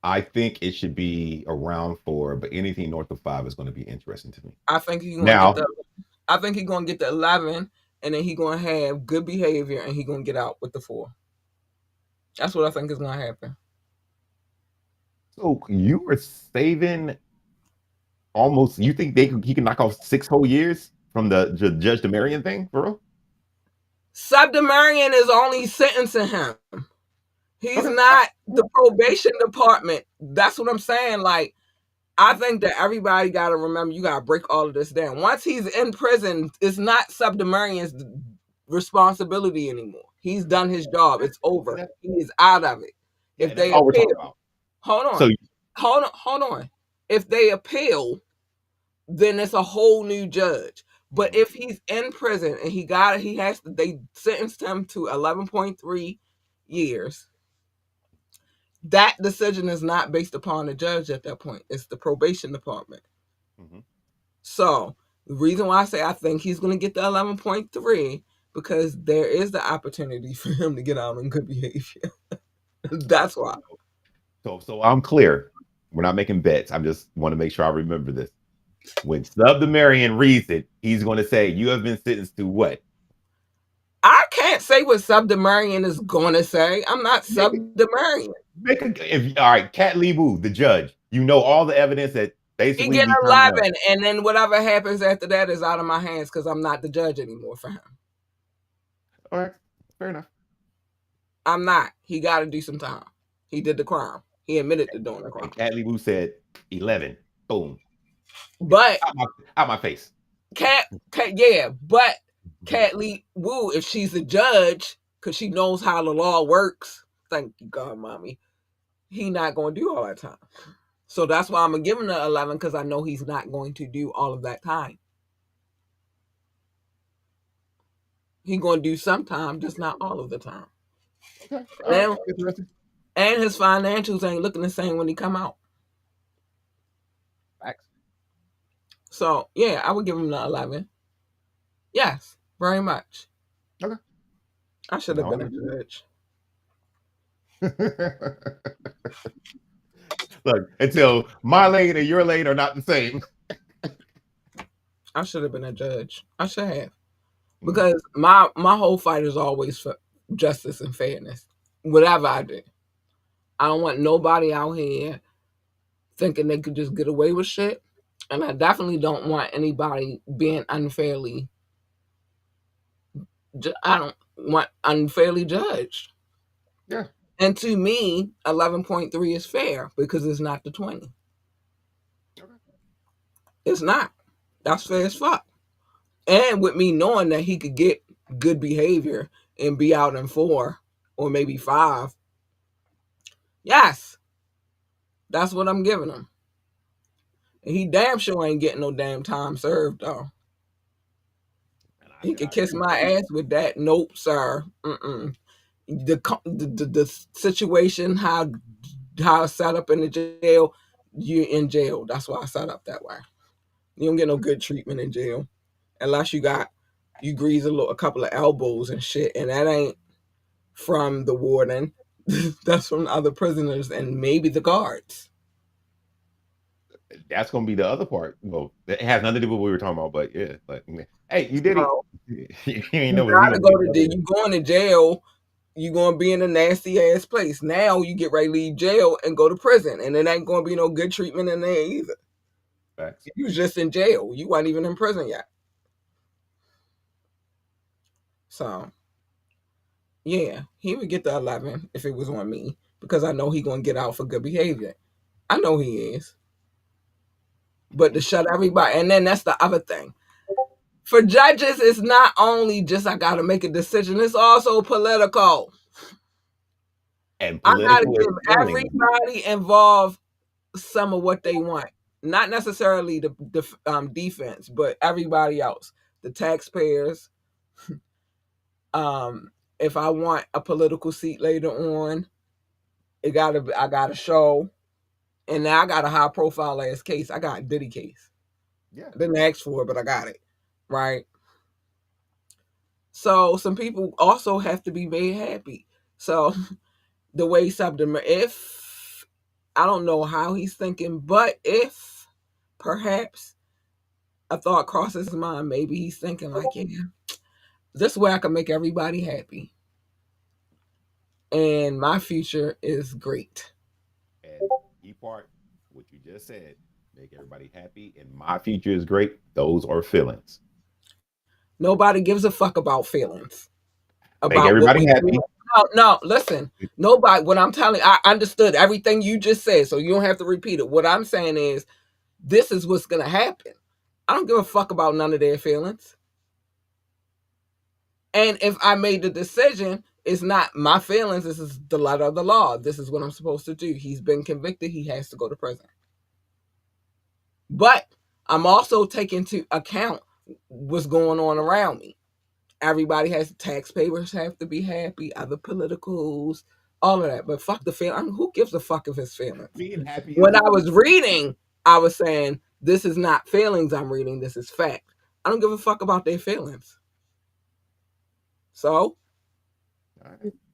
I think it should be around 4, but anything north of 5 is going to be interesting to me. I think he's going Now, to get the 11, and then he's going to have good behavior, and he's going to get out with the 4. That's what I think is going to happen. so you were saving almost. You think he can knock off 6 whole years from the Judge Demarion thing, for real? Subdemarion is only sentencing him. He's Okay. not the probation department. That's what I'm saying. Like, I think that everybody got to remember, you got to break all of this down. Once he's in prison, it's not Subdemarion's responsibility anymore. He's done his job. It's over. He is out of it. Yeah, If that's they all we're talking appeal, about. hold on, So hold on. If they appeal, then it's a whole new judge. But if he's in prison and they sentenced him to 11.3 years. That decision is not based upon the judge at that point. It's the probation department. mhm. So the reason why I say I think he's going to get the 11.3 because there is the opportunity for him to get out on good behavior. That's why. So I'm clear. We're not making bets. I just want to make sure I remember this. When Subdemarion reads it, he's going to say, "You have been sentenced to what?" I can't say what Subdemarion is going to say. I'm not Subdemarion. All right, Cat Lee Wu, the judge. You know all the evidence that He basically get determined. 11, and then whatever happens after that is out of my hands because I'm not the judge anymore for him. All right, fair enough. I'm not. He got to do some time. He did the crime. He admitted to doing the crime. And Cat Lee Wu said 11. Boom. But out my face. But Cat Lee Wu, if she's a judge, because she knows how the law works, thank you, God, mommy, he not going to do all that time. So that's why I'm going to give him the 11, because I know he's not going to do all of that time. He's going to do some time, just not all of the time. Okay. And his financials ain't looking the same when he come out. Facts. So, yeah, I would give him the 11. Yes, very much. Okay. I should have been a judge. Look, until my lane and your lane are not the same. I should have been a judge. I should have. Because my whole fight is always for justice and fairness. Whatever I do. I don't want nobody out here thinking they could just get away with shit. And I definitely don't want anybody being unfairly. I don't want unfairly judged. Yeah. And to me, 11.3 is fair because it's not the 20. Okay. It's not. That's fair as fuck. And with me knowing that he could get good behavior and be out in 4 or maybe 5. Yes. That's what I'm giving him. And he damn sure ain't getting no damn time served, though. He could kiss my ass with that. Nope, sir. The situation, how I set up in the jail, you're in jail. That's why I set up that way. You don't get no good treatment in jail. Unless you grease a couple of elbows and shit. And that ain't from the warden. That's from other prisoners and maybe the guards. That's gonna be the other part. Well, it has nothing to do with what we were talking about, but yeah, like, hey, you did it. You ain't know. You going to jail. You gonna be in a nasty ass place. Now you get ready to leave jail and go to prison, and it ain't gonna be no good treatment in there either. Facts. You was just in jail. You weren't even in prison yet. So, yeah, he would get the 11 if it was on me because I know he gonna get out for good behavior. I know he is. But to shut everybody, and then that's the other thing. For judges, it's not only just I gotta make a decision, it's also political. And I gotta political is give feeling. everybody involved some of what they want. Not necessarily the defense, but everybody else. The taxpayers. If I want a political seat later on, I gotta show. And now I got a high profile ass case. I got a Diddy case. Yeah. I didn't ask for it, but I got it. Right. So some people also have to be made happy. So the way something, if I don't know how he's thinking, but if perhaps a thought crosses his mind, maybe he's thinking like, yeah, this way I can make everybody happy. And my future is great. And key part, what you just said, make everybody happy, and my future is great. Those are feelings. Nobody gives a fuck about feelings. Make About what everybody we happy. do. No, listen. Nobody, what I'm telling, I understood everything you just said, so you don't have to repeat it. What I'm saying is, this is what's going to happen. I don't give a fuck about none of their feelings. And if I made the decision, it's not my feelings. This is the letter of the law. This is what I'm supposed to do. He's been convicted. He has to go to prison. But I'm also taking into account what's going on around me. Everybody has, taxpayers have to be happy, other politicals, all of that. But fuck the feeling. I mean, who gives a fuck of his feelings? Being happy. When I was reading, I was saying, this is not feelings I'm reading. This is fact. I don't give a fuck about their feelings. So,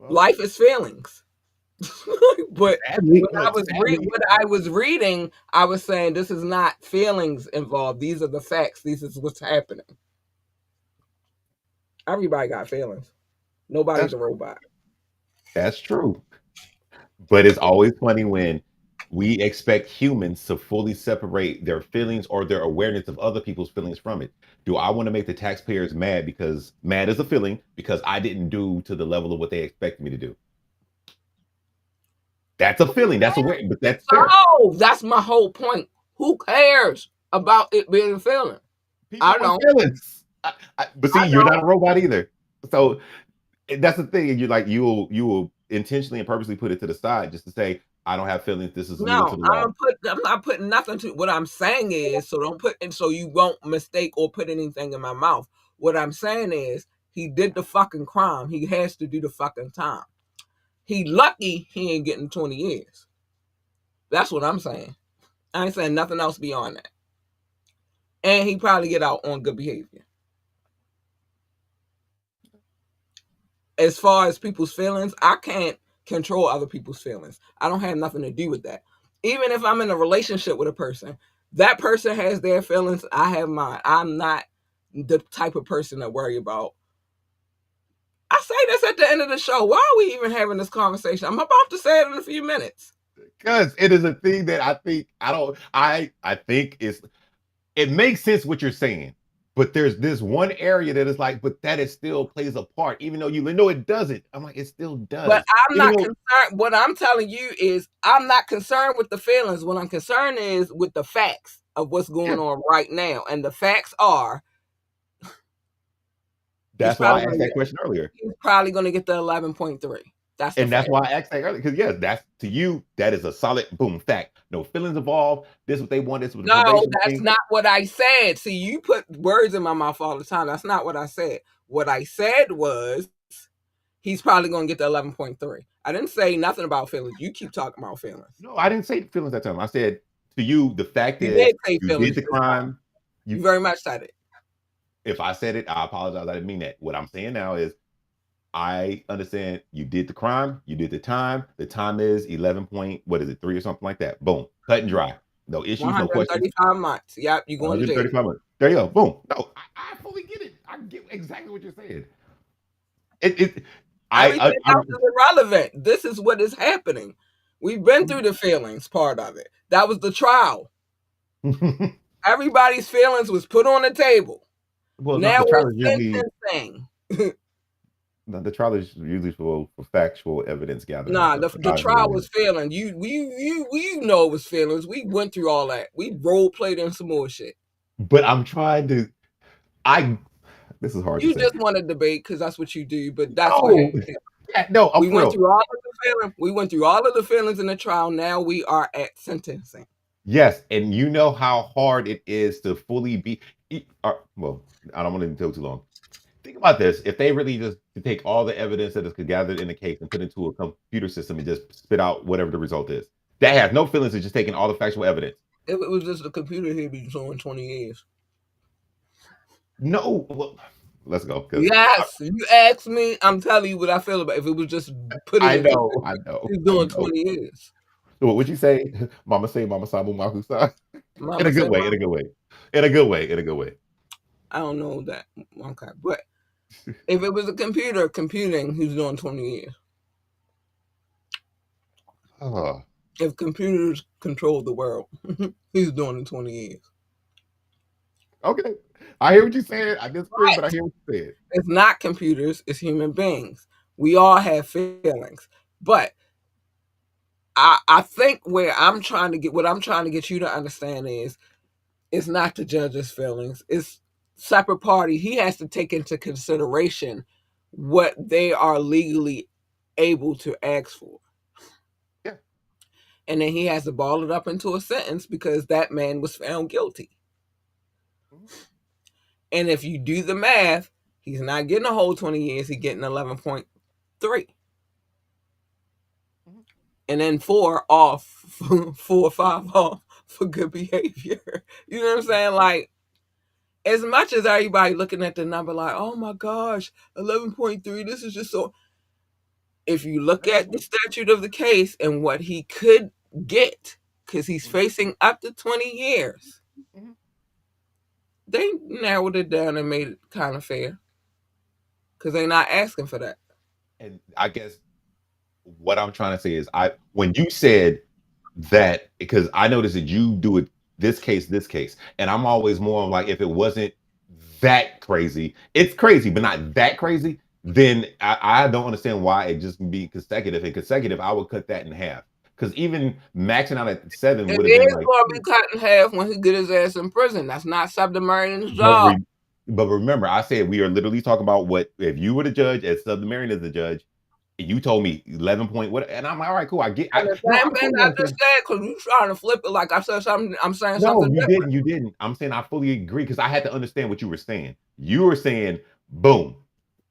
life is feelings. But when I was reading, I was saying this is not feelings involved. These are the facts. This is what's happening. Everybody got feelings. Nobody's a robot. That's true. But it's always funny when we expect humans to fully separate their feelings or their awareness of other people's feelings from it. Do I want to make the taxpayers mad because mad is a feeling because I didn't do to the level of what they expected me to do? That's a feeling. That's aware, but that's fair. Oh, that's my whole point. Who cares about it being a feeling? I don't. Feelings. But see, you're not a robot either. So that's the thing. You're like you will intentionally and purposely put it to the side just to say, I don't have feelings. This is no. To the law. I'm not putting nothing to. What I'm saying is, so don't put, and so you won't mistake or put anything in my mouth. What I'm saying is, he did the fucking crime. He has to do the fucking time. He lucky he ain't getting 20 years. That's what I'm saying. I ain't saying nothing else beyond that. And he probably get out on good behavior. As far as people's feelings, I can't control other people's feelings. I don't have nothing to do with that. Even if I'm in a relationship with a person, that person has their feelings, I have mine. I'm not the type of person to worry about. I say this at the end of the show. Why are we even having this conversation? I'm about to say it in a few minutes. Because it is a thing that I think I think it makes sense what you're saying. But there's this one area that is like, but that it still plays a part, even though you know it doesn't. I'm like, it still does. But I'm not concerned. What I'm telling you is I'm not concerned with the feelings. What I'm concerned is with the facts of what's going on right now. And the facts are, that's why I asked that question earlier. He's probably going to get the 11.3. That's why I asked that earlier. Because yes, that's to you, that is a solid boom fact. No feelings involved. This is what they want. This was no, that's not what I said. See, you put words in my mouth all the time. That's not what I said. What I said was he's probably going to get the 11.3. I didn't say nothing about feelings. You keep talking about feelings. No, I didn't say feelings that time. I said to you, the fact you is did say you feelings did the crime. You very much said it. If I said it, I apologize. I didn't mean that. What I'm saying now is I understand you did the crime, you did the time. The time is 11 point, what is it, 3 or something like that. Boom, cut and dry. No issues, no questions. 135 months. Yep, you're going to jail. 135 months. There you go. Boom. No, I fully get it. I get exactly what you're saying. Everything else is irrelevant. This is what is happening. We've been through the feelings part of it. That was the trial. Everybody's feelings was put on the table. Well, no, Now the trial is we're usually sentencing. the trial is usually for factual evidence gathering and Nah, stuff. the trial was feelings. You know it was feelings. We went through all that. We role played in some more shit. But I'm trying to. I. This is hard to You say. just want to debate because that's what you do. But that's what No, happened. no, I'm We for went real. through all of the feelings. We went through all of the feelings in the trial. Now we are at sentencing. Yes, and you know how hard it is to fully be. Well, I don't want to go too long. Think about this: if they really just to take all the evidence that is gathered in the case and put into a computer system and just spit out whatever the result is, that has no feelings. It's just taking all the factual evidence. If it was just a computer, he'd be doing 20 years. No, well, let's go. Yes, you ask me, I'm telling you what I feel about it. If it was just put in I a know, I computer, know, he's I doing know. 20 years. So what would you say? Mama say, Mama Samu Makusa. In Mama a good said, way, in a good way, in a good way, in a good way. I don't know that. Okay. But if it was a computer computing, he's doing 20 years. Oh, If computers control the world, he's doing it 20 years. okay. I hear what you're saying. I disagree, but I But hear what you're saying. it's not computers, it's human beings. We all have feelings. But I think what I'm trying to get you to understand is it's not the judge's feelings. It's separate party. He has to take into consideration what they are legally able to ask for. Yeah. And then he has to ball it up into a sentence because that man was found guilty. Mhm. And if you do the math, he's not getting a whole 20 years, he's getting 11.3. Mhm. And then 4 off, 4 or 5 off for good behavior. You know what I'm saying? Like, as much as everybody looking at the number like, oh my gosh, 11.3, this is just so. If you look at the statute of the case and what he could get, because he's facing up to 20 years, Mhm. they narrowed it down and made it kind of fair because they're not asking for that. And I guess what I'm trying to say is, when you said that, because I noticed that you do it this case, and I'm always more like if it wasn't that crazy, it's crazy, but not that crazy. Then I don't understand why it just be consecutive. And consecutive, I would cut that in half because even maxing out at 7 It would have been is like. going to be cut in half when he get his ass in prison. That's not submarine his But job. but remember, I said we are literally talking about what if you were the judge as submarine as the judge, and you told me 11 point what, and I'm like, all right, cool. I get. And the No, I same thing fully I just understand. said, because you trying to flip it like I said something, I'm saying No, something you different. didn't. You didn't. I'm saying I fully agree because I had to understand what you were saying. You were saying, boom,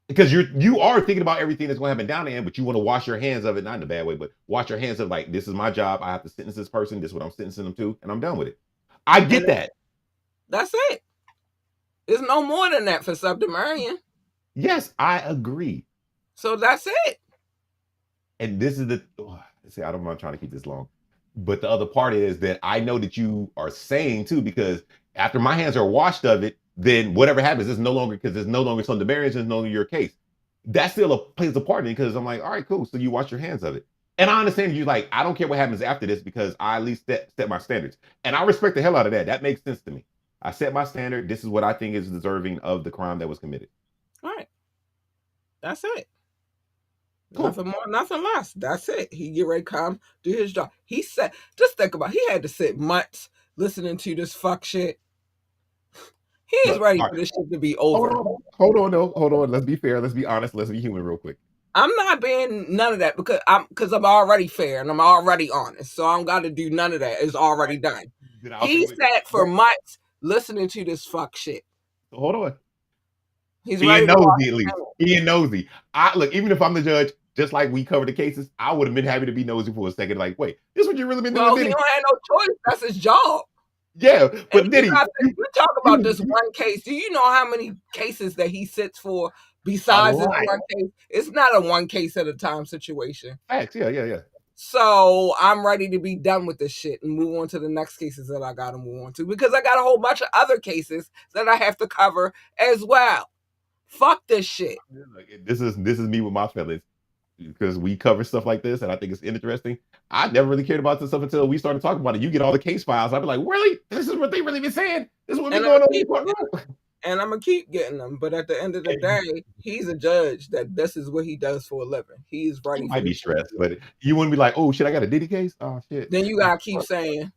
because you are thinking about everything that's going to happen down the end, but you want to wash your hands of it, not in a bad way, but wash your hands of like this is my job. I have to sentence this person. This is what I'm sentencing them to, and I'm done with it. I And get that. that's it. It's no more than that for submarine. Yes, I agree. So that's it. And this is see, I don't want trying to keep this long, but the other part is that I know that you are saying too, because after my hands are washed of it, then whatever happens is no longer because there's no longer some marriage, it's no longer your case. That still plays a part in it because I'm like, all right, cool. So you wash your hands of it. And I understand you like, I don't care what happens after this because I at least set my standards. And I respect the hell out of that. That makes sense to me. I set my standard. This is what I think is deserving of the crime that was committed. All right. That's it. Cool. Nothing more, nothing less. That's it. He get ready to come do his job. He said, just think about it. He had to sit months listening to this fuck shit. He is Look, ready all for right. this shit to be over. Hold on. Let's be fair. Let's be honest. Let's be human real quick. I'm not being none of that because I'm already fair and I'm already honest. So I don't got to do none of that. It's already done. Then I'll say He sat for months listening to this fuck shit. hold on. He's Being ready to watch. nosy at least. Being nosy. I look, even if I'm the judge, just like we covered the cases, I would have been happy to be nosy for a second. Like, wait, this is what you really been doing, Well, he Diddy? don't have no choice. That's his job. Yeah, And but you Diddy, got to, you talk about this you one case. Do you know how many cases that he sits for a besides this lot. one case? It's not a one case at a time situation. Facts. Yeah. So I'm ready to be done with this shit and move on to the next cases that I got to move on to because I got a whole bunch of other cases that I have to cover as well. Fuck this shit. Look, this is me with my feelings. because we cover stuff like this, and I think it's interesting. I never really cared about this stuff until we started talking about it. You get all the case files. I'd be like, really? This is what they really been saying. This is what be And going on in the courtroom. I'm gonna keep getting them. But at the end of the day, he's a judge that this is what he does for a living. He is He ready. might be stressed, but you wouldn't be like, oh shit, I got a Diddy case. Oh shit. Then you gotta keep saying,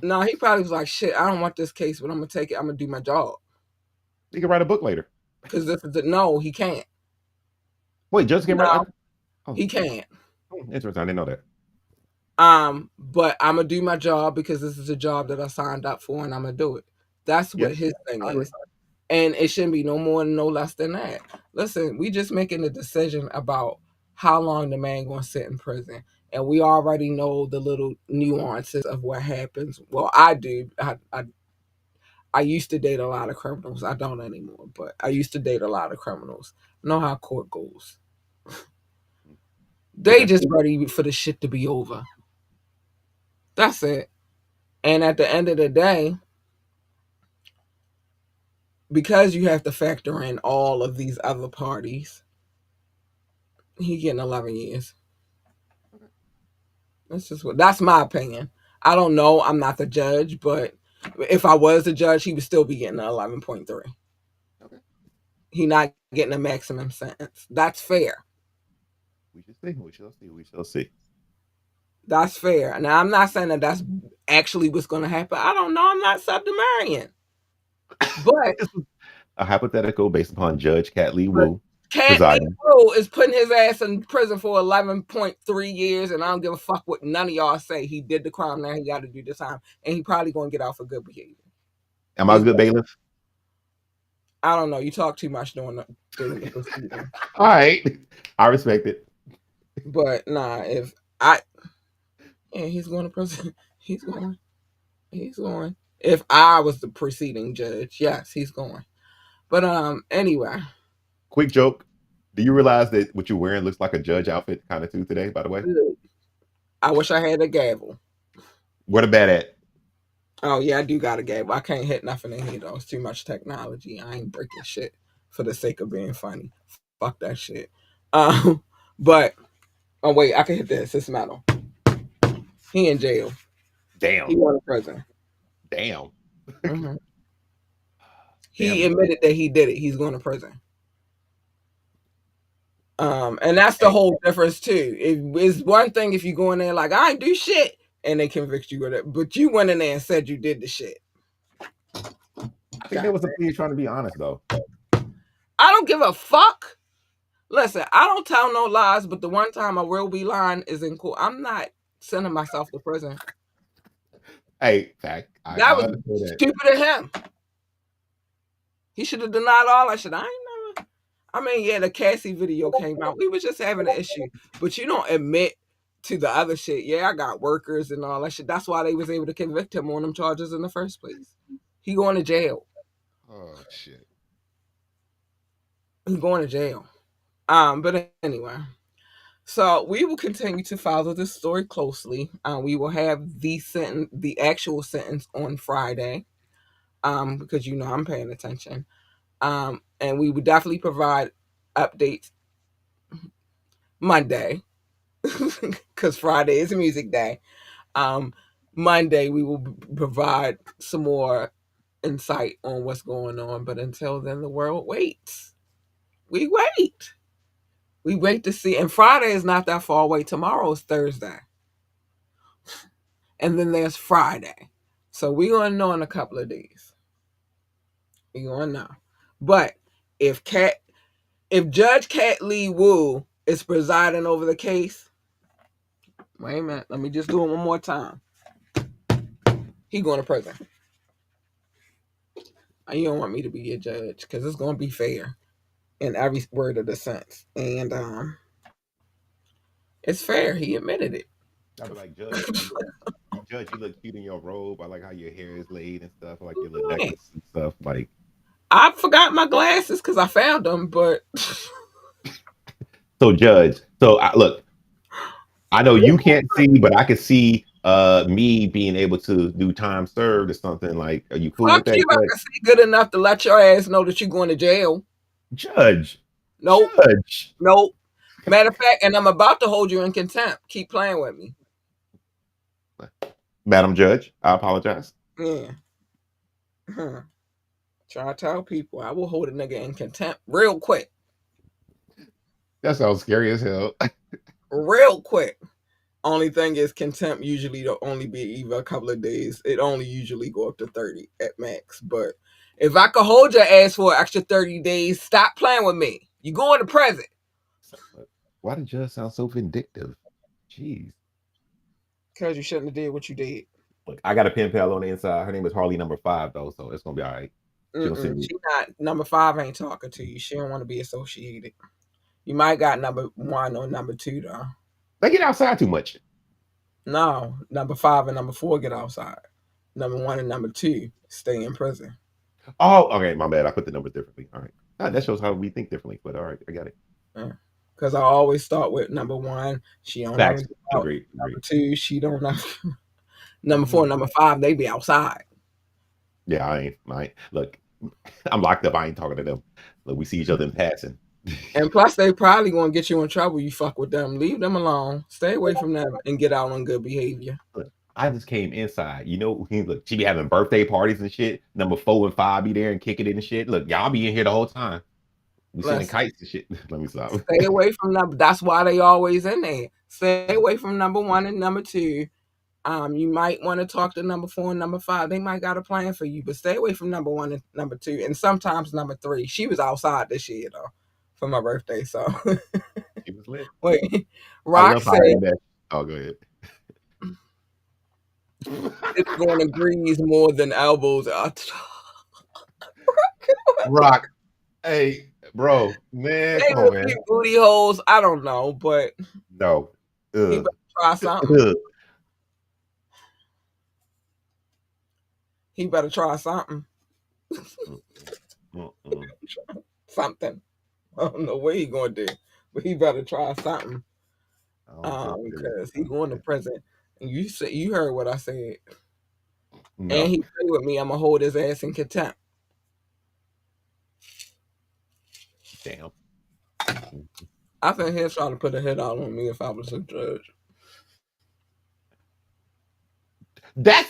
no. He probably was like, shit, I don't want this case, but I'm gonna take it. I'm gonna do my job. He can write a book later. Because this is no, he can't. Wait, Judge can write. He can't. Interesting. I didn't know that. But I'm gonna do my job because this is a job that I signed up for, and I'm gonna do it. That's what his thing is, and it shouldn't be no more and no less than that. Listen, we just making a decision about how long the man gonna sit in prison, and we already know the little nuances of what happens. Well, I do. I used to date a lot of criminals. I don't anymore, but I used to date a lot of criminals. I know how court goes. They just ready for the shit to be over. That's it. And at the end of the day, because you have to factor in all of these other parties, he getting 11 years. That's my opinion. I don't know. I'm not the judge, but if I was the judge, he would still be getting 11.3. Okay. He not getting a maximum sentence. That's fair. We shall see. We shall see. We shall see. That's fair. Now, I'm not saying that that's actually what's going to happen. I don't know. I'm not submarine. But a hypothetical based upon Judge Cat Lee Wu. Cat Lee Wu is putting his ass in prison for 11.3 years, and I don't give a fuck what none of y'all say. He did the crime, now he got to do the time, and he probably going to get out for good behavior. Am I a good bailiff? I don't know. You talk too much during the proceeding. All right, I respect it. But nah, he's going to prison. He's going. If I was the preceding judge, yes, he's going. But anyway. Quick joke. Do you realize that what you're wearing looks like a judge outfit kind of too today, by the way? I wish I had a gavel. Where the bat at? Oh, yeah, I do got a gavel. I can't hit nothing in here, though. It's too much technology. I ain't breaking shit for the sake of being funny. Fuck that shit. But, oh, wait, I can hit this. It's metal. He in jail. Damn. He going to prison. Damn. Mm-hmm. He admitted that he did it. He's going to prison. And that's the whole difference, too. It's one thing if you go in there like, I ain't do shit, and they convict you with it. But you went in there and said you did the shit. I think that was a plea trying to be honest, though. I don't give a fuck. Listen, I don't tell no lies, but the one time I will be lying is in court. I'm not sending myself to prison. Hey, fact. That was stupid of him. He should have denied all that shit. I mean, yeah, the Cassie video came out. We was just having an issue. But you don't admit to the other shit. Yeah, I got workers and all that shit. That's why they was able to convict him on them charges in the first place. He going to jail. Oh, shit. He going to jail. But anyway. So we will continue to follow this story closely. We will have the actual sentence on Friday. Because I'm paying attention. And we would definitely provide updates Monday, because Friday is music day. Monday we will provide some more insight on what's going on. But until then, the world waits. We wait. We wait to see. And Friday is not that far away. Tomorrow is Thursday. And then there's Friday. So we're going to know in a couple of days. We're going to know. But if Judge Cat Lee Wu is presiding over the case, wait a minute, let me just do it one more time. He going to prison. You don't want me to be your judge because it's going to be fair in every word of the sentence. And it's fair. He admitted it. I'd be like, Judge, you look cute in your robe. I like how your hair is laid and stuff. I like your little necklace and stuff. Like, I forgot my glasses because I found them, but so Judge. So look, I know you can't see, but I can see me being able to do time served or something. Like, are you cool with that? I can see good enough to let your ass know that you're going to jail. Judge. Nope. Judge. Nope. Matter of fact, and I'm about to hold you in contempt. Keep playing with me. Madam Judge, I apologize. Yeah. Try to tell people I will hold a nigga in contempt real quick. That sounds scary as hell. Real quick. Only thing is contempt usually don't only be either a couple of days. It only usually go up to 30 at max. But if I could hold your ass for an extra 30 days, stop playing with me. You going to prison. Why did Judge sound so vindictive? Jeez. Because you shouldn't have did what you did. Look, I got a pen pal on the inside. Her name is Harley number 5, though, so it's gonna be all right. She not number 5 ain't talking to you. She don't want to be associated. You might got number 1 or number 2 though. They get outside too much. No, number 5 and number 4 get outside. Number 1 and number 2 stay in prison. Oh, okay, my bad. I put the numbers differently. All right. That shows how we think differently, but all right, I got it. Because I always start with number 1. She don't know. Agreed. Number 2, she don't know. Number 4, number 5, they be outside. Yeah, I ain't. Look, I'm locked up. I ain't talking to them. Look, we see each other in passing. And plus, they probably gonna get you in trouble. You fuck with them. Leave them alone. Stay away from them and get out on good behavior. Look, I just came inside. You know, look, she be having birthday parties and shit. Number 4 and 5 be there and kicking it and shit. Look, y'all be in here the whole time. We sending kites and shit. Let me stop. Stay away from them. That's why they always in there. Stay away from number 1 and number 2. You might want to talk to number 4 and number 5. They might got a plan for you, but stay away from number 1 and number 2, and sometimes number 3. She was outside this year though for my birthday, so She was lit. Wait, Rock said, "Oh, go ahead." It's going to grease more than elbows. Rock, hey, bro, man, come on, man. Booty holes, I don't know, but no, he better try something. He better try something. Something. I don't know what he gonna do, but he better try something. Because he going to prison. And you heard what I said. No. And he play with me, I'm gonna hold his ass in contempt. Damn. I think he's trying to put a hit out on me if I was a judge. That's,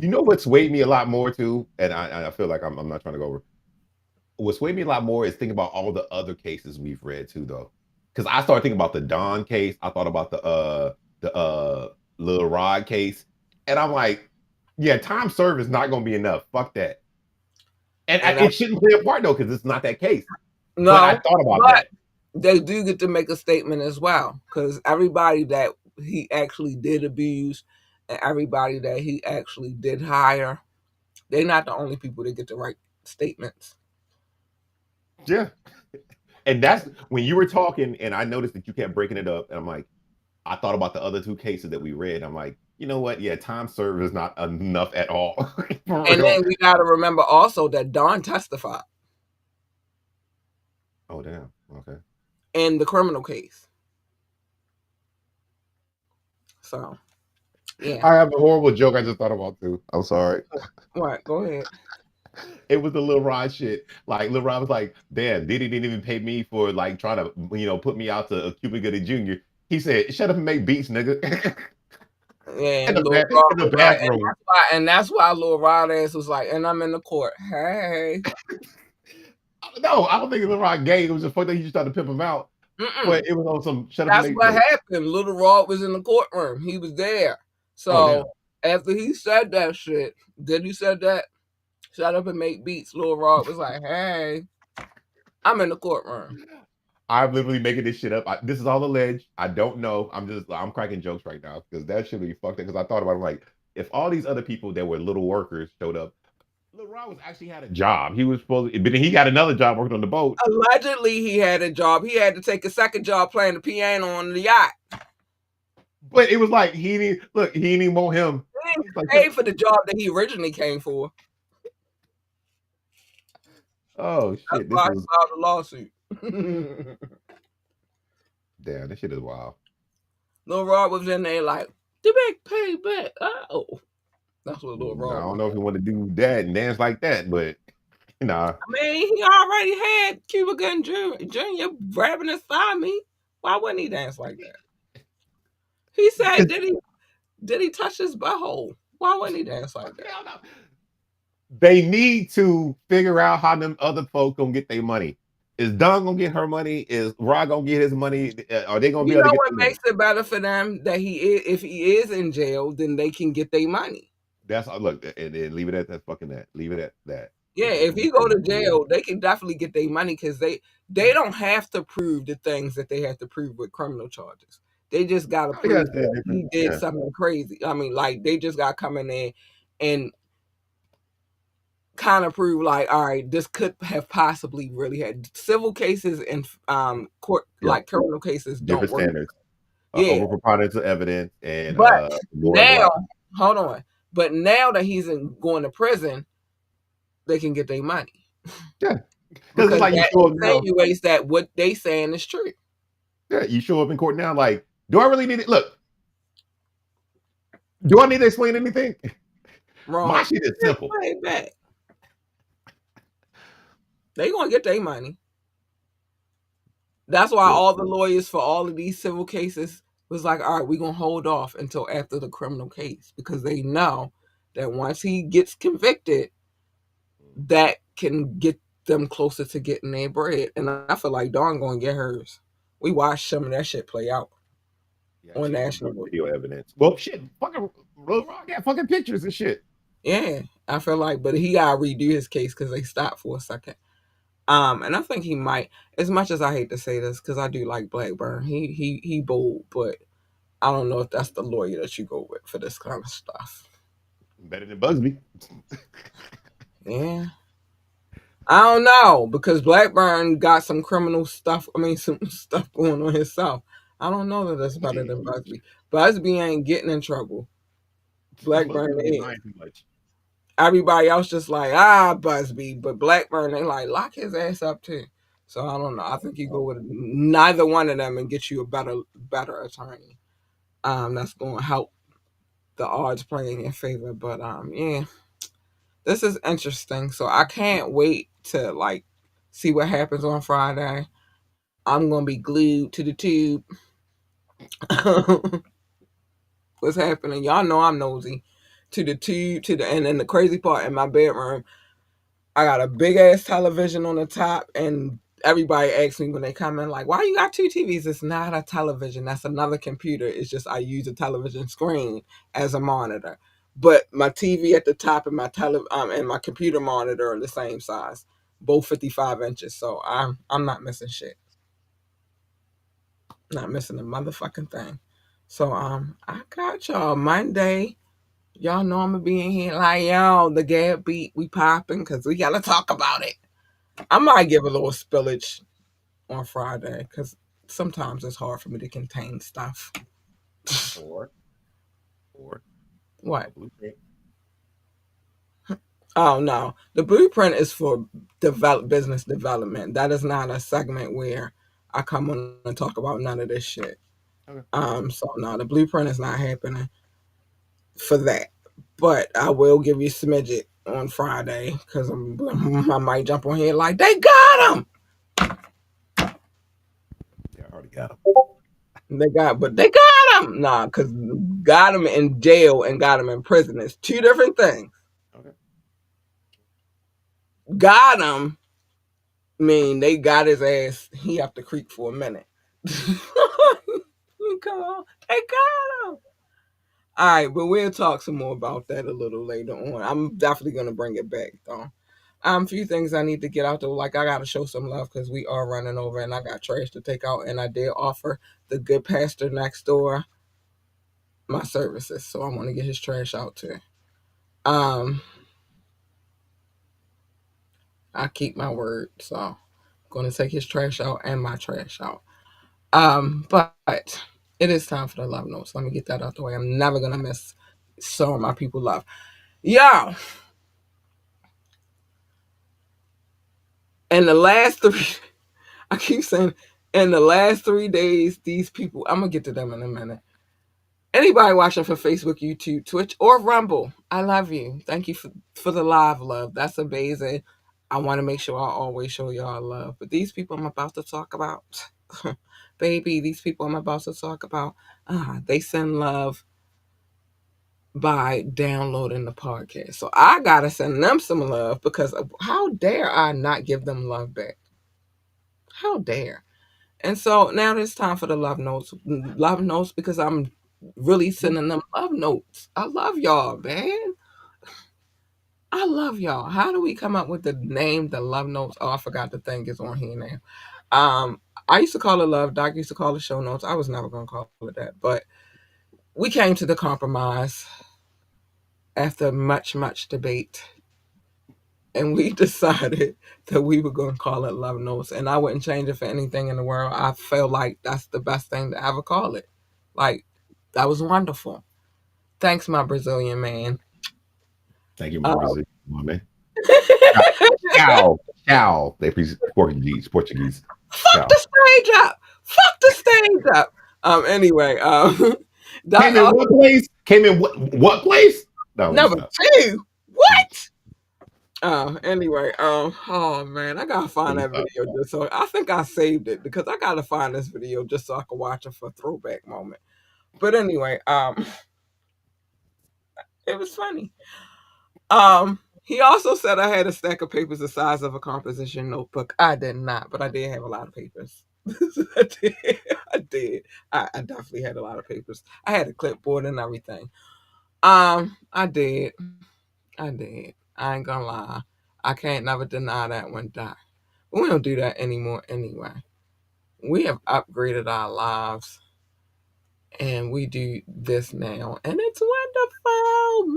you know what swayed me a lot more too, and I feel like I'm not trying to go over. What swayed me a lot more is thinking about all the other cases we've read too, though. Because I started thinking about the Don case. I thought about the Lil Rod case, and I'm like, yeah, time served is not going to be enough. Fuck that. And it shouldn't play a part though, because it's not that case. No, but I thought about that. They do get to make a statement as well, because everybody that he actually did abuse and everybody that he actually did hire, they're not the only people that get to write statements. Yeah. And that's when you were talking, and I noticed that you kept breaking it up, and I'm like, I thought about the other 2 cases that we read. I'm like, you know what? Yeah, time served is not enough at all. And then we got to remember also that Don testified. Oh, damn. Okay. In the criminal case. So, yeah. I have a horrible joke I just thought about too. I'm sorry. What? Go ahead. It was the Lil Rod shit. Like Lil Rod was like, damn, Diddy didn't even pay me for like trying to, put me out to a Cuban Gooding Jr. He said, shut up and make beats, nigga. Yeah, in the bathroom. And that's why Lil Rod ass was like, and I'm in the court. Hey. No, I don't think Lil Rod gay. It was just fucked up. He just tried to pimp him out. But it was on some shut up. That's what happened. Lil Rod was in the courtroom. He was there. So after he said that shit, Diddy said that, shut up and make beats. Lil Rod was like, hey, I'm in the courtroom. I'm literally making this shit up. This is all alleged. I don't know. I'm cracking jokes right now because that should be fucked up. Because I thought about it, like, if all these other people that were little workers showed up, Lil Rod was actually had a job. He was supposed to, but he got another job working on the boat. Allegedly, he had a job. He had to take a second job playing the piano on the yacht. But it was like he didn't even want him. He didn't pay for the job that he originally came for. Oh shit! That's why he filed a lawsuit. Damn, this shit is wild. Lil Rod was in there like, the big payback. Oh, that's what Lil Rod. I don't know if he want to do that and dance like that, but Nah. I mean, he already had Cuba Gooding Jr. grabbing his thigh meat. Why wouldn't he dance like that? He said, did he touch his butthole? Why wouldn't he dance like that? Hell no. They need to figure out how them other folk gonna get their money. Is Don gonna get her money? Is Rod gonna get his money? Are they gonna be You able to know get what their money? makes it better for them that he is, if he is in jail, then they can get their money. That's look, and then leave it at that. Fucking that. Leave it at that. Yeah, If they if can he get their go to money, jail, they can definitely get their money because they don't have to prove the things that they have to prove with criminal charges. They just got to oh yeah, prove it's that different. he did Yeah, something crazy. I mean, like they just got to come in there and kind of prove like, all right, this could have possibly really had civil cases and court yeah. like criminal cases don't Different work. standards. Yeah, Over preponderance of evidence and but more of now, like hold on. But now that he's going to prison, they can get their money yeah, because it's because like you that show up now. insinuates that what they saying is true. Yeah, you show up in court now. Like, do I really need it? Look, do I need to explain anything? My Wrong. shit is Just simple. play it back. They gonna get their money. That's why Look, all the lawyers for all of these civil cases was like, all right, we're gonna hold off until after the criminal case because they know that once he gets convicted, that can get them closer to getting their bread. And I feel like Dawn gonna get hers. We watched some of that shit play out yeah, on she got more national. video evidence. Well, shit, fucking Lil Rock got fucking pictures and shit. Yeah, I feel like, but he gotta redo his case because they stopped for a second. And I think he might, as much as I hate to say this, because I do like Blackburn. He bold, but I don't know if that's the lawyer that you go with for this kind of stuff. Better than Busby. Yeah. I don't know, because Blackburn got some criminal stuff. I mean, some stuff going on himself. I don't know that that's better than Busby. Busby ain't getting in trouble. Busby Blackburn don't be is. lying too much. Everybody else just like, Busby. But Blackburn, they like, lock his ass up too. So I don't know. I think you go with neither one of them and get you a better attorney. That's going to help the odds play in your favor. But yeah, this is interesting. So I can't wait to like see what happens on Friday. I'm gonna be glued to the tube. What's happening? Y'all know I'm nosy. To the tube, and then the crazy part in my bedroom, I got a big ass television on the top, and everybody asks me when they come in, like, why you got two TVs? It's not a television. That's another computer. It's just I use a television screen as a monitor. But my TV at the top and and my computer monitor are the same size, both 55 inches. So I'm not missing shit. Not missing a motherfucking thing. So I got y'all Monday. Y'all know I'm gonna be in here like, yo, the Gab beat, we popping because we gotta talk about it. I might give a little spillage on Friday because sometimes it's hard for me to contain stuff. Or a What? blueprint. Oh no, the blueprint is for business development. That is not a segment where I come on and talk about none of this shit. Okay. So no, the blueprint is not happening for that. But I will give you smidget on Friday because I might jump on here like they got him. Yeah, I already got him. But they got him. Nah, because got him in jail and got him in prison. It's two different things. Okay. Got him mean they got his ass. He up the creek for a minute. Come on, they got him. All right, but we'll talk some more about that a little later on. I'm definitely gonna bring it back though. A few things I need to get out though. Like I gotta show some love because we are running over, and I got trash to take out, and I did offer the good pastor next door my services, so I want to get his trash out too. Um, I keep my word, so I'm gonna take his trash out and my trash out. But it is time for the love notes. Let me get that out the way. I'm never gonna miss showing my people love. Yo, in the last three, I keep saying, in the last 3 days, these people, I'm gonna get to them in a minute. Anybody watching for Facebook, YouTube, Twitch, or Rumble, I love you. Thank you for the live love. That's amazing. I want to make sure I always show y'all love. But these people I'm about to talk about, baby, these people I'm about to talk about, they send love by downloading the podcast. So I gotta send them some love because how dare I not give them love back? How dare? And so now it's time for the love notes. Love notes because I'm really sending them love notes. I love y'all, man. I love y'all. How do we come up with the name, the love notes? Oh, I forgot the thing is on here now. I used to call it love. Doc used to call it show notes. I was never gonna call it that, but we came to the compromise after much debate, and we decided that we were gonna call it love notes, and I wouldn't change it for anything in the world. I feel like that's the best thing to ever call it. Like that was wonderful. Thanks, my Brazilian man. Thank you, my Uh, Brazilian woman. Ciao, ciao. They Portuguese. Fuck Ciao. the stage up. Fuck the stage up. Anyway, Doc Came in what place? Came in what place? No, let me number stop. 2. What? Anyway, oh man, I gotta Let find me that stop. video just so I think I saved it because I gotta find this video just so I can watch it for a throwback moment. But anyway, it was funny. He also said I had a stack of papers the size of a composition notebook. I did not, but I did have a lot of papers. I did. I did. I definitely had a lot of papers. I had a clipboard and everything. I did. I did. I ain't gonna lie. I can't never deny that one, Doc. But we don't do that anymore anyway. We have upgraded our lives and we do this now. And it's wonderful.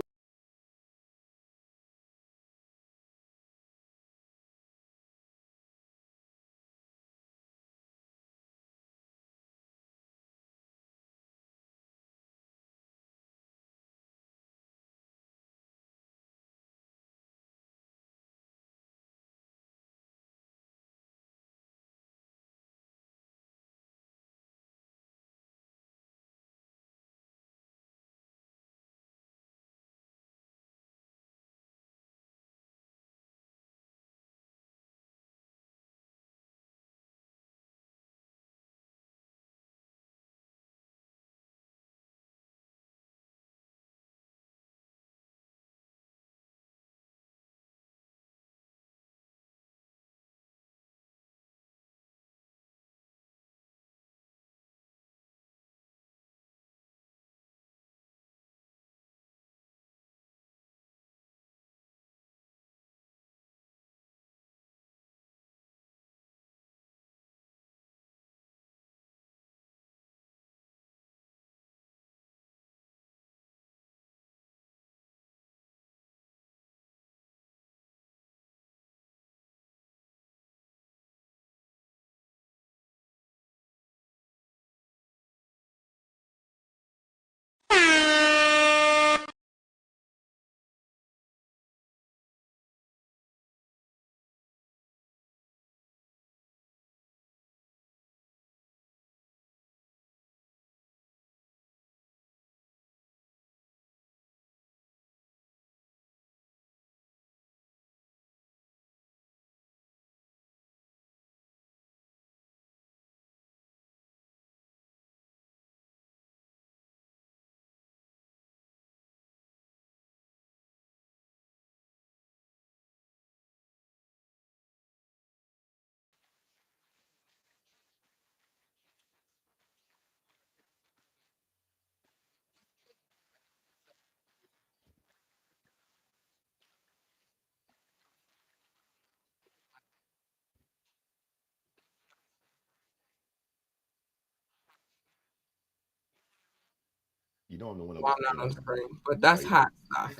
You know I'm the one Well, about I'm you not on know. screen, but that's Oh, you know. hot stuff.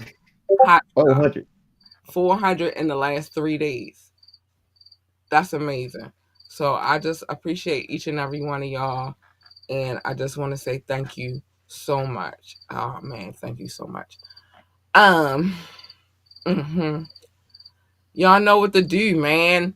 Hot Oh, stuff. 100. 400 in the last 3 days. That's amazing. So I just appreciate each and every one of y'all. And I just want to say thank you so much. Oh man, thank you so much. Um, mhm. Y'all know what to do, man.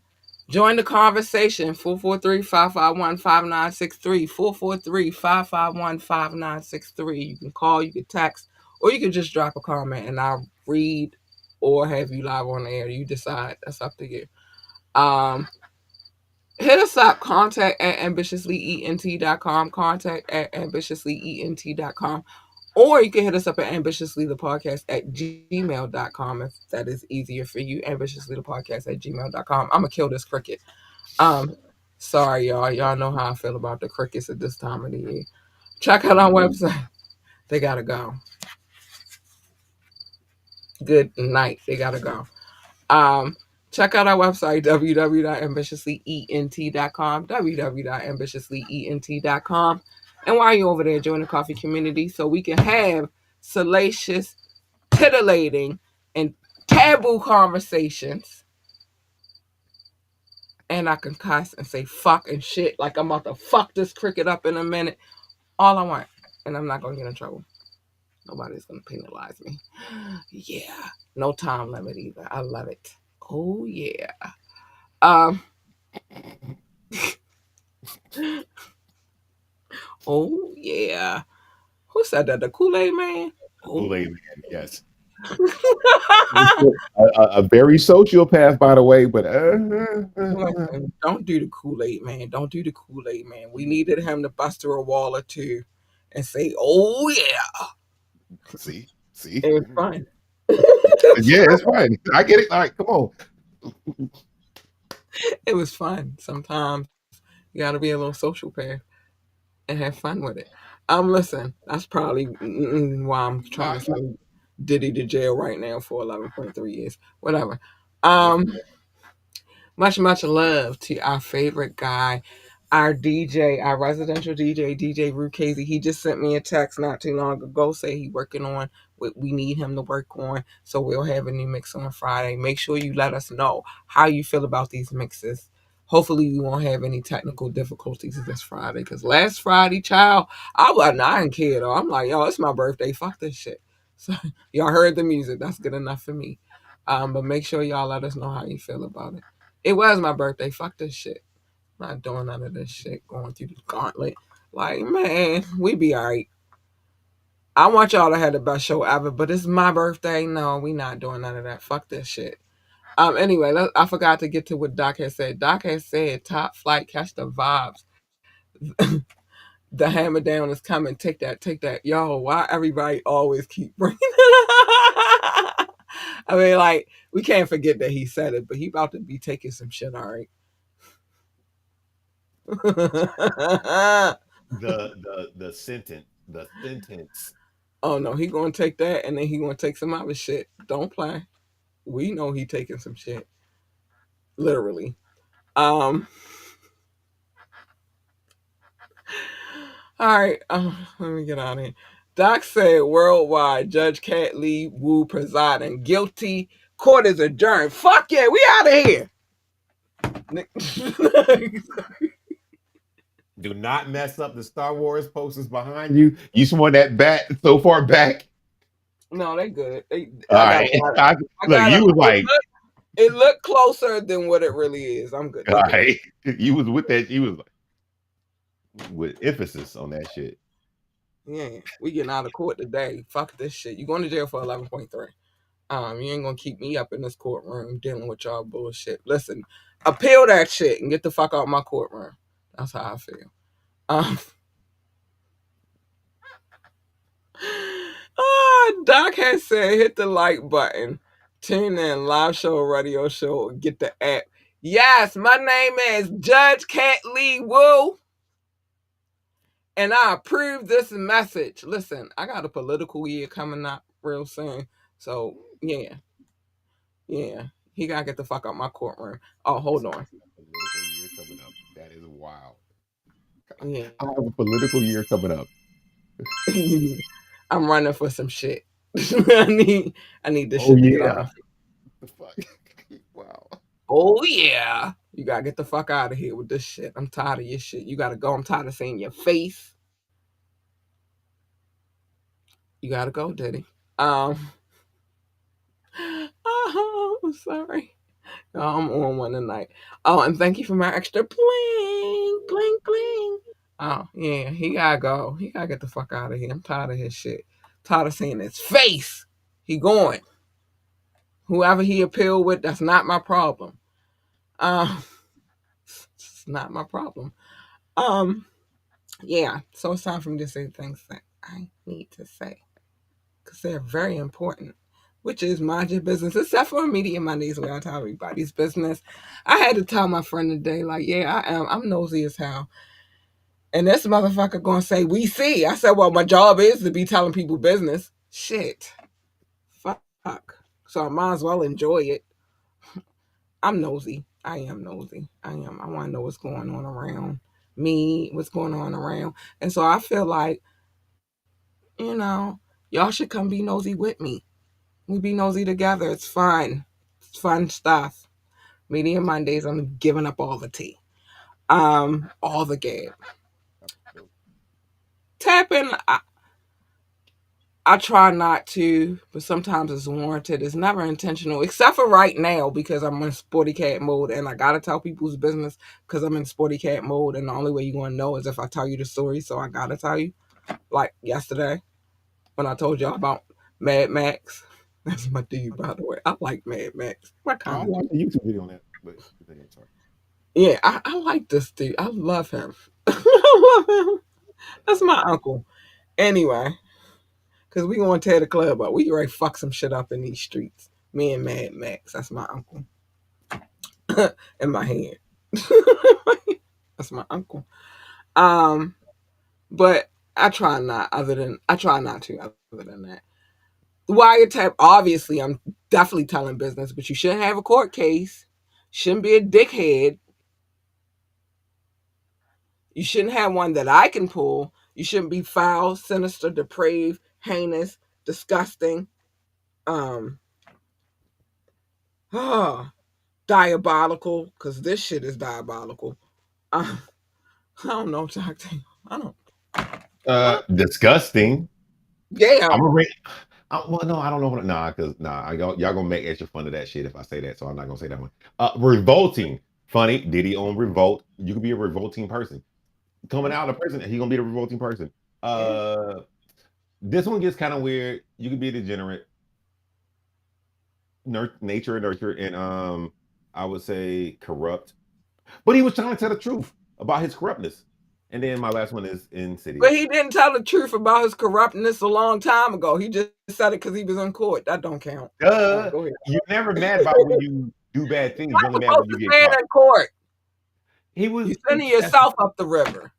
Join the conversation. 443-551-5963. 443-551-5963. You can call, you can text, or you can just drop a comment and I'll read or have you live on the air. You decide. That's up to you. Um, Hit us up, contact at ambitiouslyent.com, contact at ambitiouslyent.com, or you can hit us up at ambitiouslythepodcast at gmail.com if that is easier for you, ambitiouslythepodcast at gmail.com. I'm going to kill this cricket. Um, Sorry, y'all. Y'all know how I feel about the crickets at this time of the year. Check out our website. They got to go. Good night. They got to go. Check out our website, www.ambitiouslyent.com, www.ambitiouslyent.com. And while you're over there, join the coffee community so we can have salacious, titillating, and taboo conversations. And I can cuss and say fuck and shit like I'm about to fuck this cricket up in a minute. All I want. And I'm not going to get in trouble. Nobody's going to penalize me. Yeah. No time limit either. I love it. Oh, yeah. Oh, yeah. Who said that? The Kool-Aid Man? Kool-Aid Man, yes. a very sociopath, by the way, but Listen, don't do the Kool-Aid Man. Don't do the Kool-Aid Man. We needed him to bust through a wall or two and say, oh, yeah. see? It was fun. Yeah, it's fine. I get it. All right, come on. It was fun. Sometimes you got to be a little sociopath and have fun with it. Listen, that's probably why I'm trying to send Diddy to jail right now for 11.3 years. Whatever. Much love to our favorite guy, our DJ, our residential DJ Rukazy. He just sent me a text not too long ago, say he working on what we need him to work on. So we'll have a new mix on Friday. Make sure you let us know how you feel about these mixes. Hopefully we won't have any technical difficulties this Friday. Because last Friday, child, I didn't care though. I'm like, yo, it's my birthday. Fuck this shit. So y'all heard the music. That's good enough for me. But make sure y'all let us know how you feel about it. It was my birthday. Fuck this shit. I'm not doing none of this shit. Going through the gauntlet. Like, man, we be alright. I want y'all to have the best show ever, but it's my birthday. No, we not doing none of that. Fuck this shit. Anyway, I forgot to get to what Doc has said. Doc has said, top flight, catch the vibes. The hammer down is coming. Take that. Yo, why everybody always keep bringing it up? I mean, like, we can't forget that he said it, but he about to be taking some shit, all right? The sentence. Oh no, he gonna take that and then he gonna take some other shit. Don't play. We know he taking some shit. Literally. All right, let me get out of here. Doc said worldwide, Judge Cat Lee Wu presiding. Guilty. Court is adjourned. Fuck yeah, we out of here. Do not mess up the Star Wars posters behind you. You swung that bat so far back. No, they good. All right. Look, you was like, it looked closer than what it really is. I'm good. All right. You was with that. You was like, with emphasis on that shit. Yeah, we getting out of court today. Fuck this shit. You going to jail for 11.3. You ain't gonna keep me up in this courtroom dealing with y'all bullshit. Listen, appeal that shit and get the fuck out of my courtroom. That's how I feel. Doc has said hit the like button, tune in, live show, radio show, get the app. Yes, my name is Judge Cat Lee Wu, and I approve this message. Listen, I got a political year coming up real soon, so yeah, he gotta get the fuck out my courtroom. Oh, hold on. Political year coming up. That is wild. Yeah, I have a political year coming up. I'm running for some shit. I need this shit to get out. The fuck? Wow. Oh yeah. You gotta get the fuck out of here with this shit. I'm tired of your shit. You gotta go. I'm tired of seeing your face. You gotta go, Diddy. I'm sorry. I'm on one tonight. Oh, and thank you for my extra bling, bling, bling. Oh, yeah, he gotta go. He gotta get the fuck out of here. I'm tired of his shit. Tired of seeing his face. He going. Whoever he appealed with, that's not my problem. Um, it's not my problem. Um, yeah. So it's time for me to say things that I need to say because they're very important. Which is mind your business, except for Media Mondays where I tell everybody's business. I had to tell my friend today, like, yeah, I am. I'm nosy as hell. And this motherfucker gonna say, we see. I said, well, my job is to be telling people business. Shit. Fuck. So I might as well enjoy it. I'm nosy. I am nosy. I am. I want to know what's going on around me, what's going on around. And so I feel like, y'all should come be nosy with me. We be nosy together. It's fun. It's fun stuff. Media Mondays, I'm giving up all the tea. All the gab. Tapping, I try not to, but sometimes it's warranted. It's never intentional, except for right now because I'm in sporty cat mode and I gotta tell people's business because I'm in sporty cat mode. And the only way you're gonna know is if I tell you the story. So I gotta tell you. Like yesterday when I told y'all about Mad Max. That's my dude, by the way. I like Mad Max. My I kind of dude. watched a YouTube video on that, but I'm sorry. Yeah, I like this dude. I love him. I love him. That's my uncle. Anyway, because we gonna tear the club up. We ready to fuck some shit up in these streets. Me and Mad Max. That's my uncle. In my hand. That's my uncle. Um, but I try not to other than that. Wiretap, obviously I'm definitely telling business, but you shouldn't have a court case. Shouldn't be a dickhead. You shouldn't have one that I can pull. You shouldn't be foul, sinister, depraved, heinous, disgusting, um, diabolical, because this shit is diabolical. I don't know, Doctor. I don't. Disgusting. Yeah, I'm a rate. Well, no, I don't know what. Nah, because y'all gonna make extra fun of that shit if I say that. So I'm not gonna say that one. Revolting. Funny. Diddy on revolt. You could be a revolting person. Coming out of prison, he gonna be the revolting person. yeah. This one gets kind of weird. You could be a degenerate, nature and nurture, and I would say corrupt. But he was trying to tell the truth about his corruptness. And then my last one is But insidious. he didn't tell the truth about his corruptness a long time ago. He just said it because he was in court. That don't count. Duh. Go ahead. You're never mad about when you do bad things. You're only You're mad supposed when you to get stand caught. in court. He was You're sending that's yourself up the river.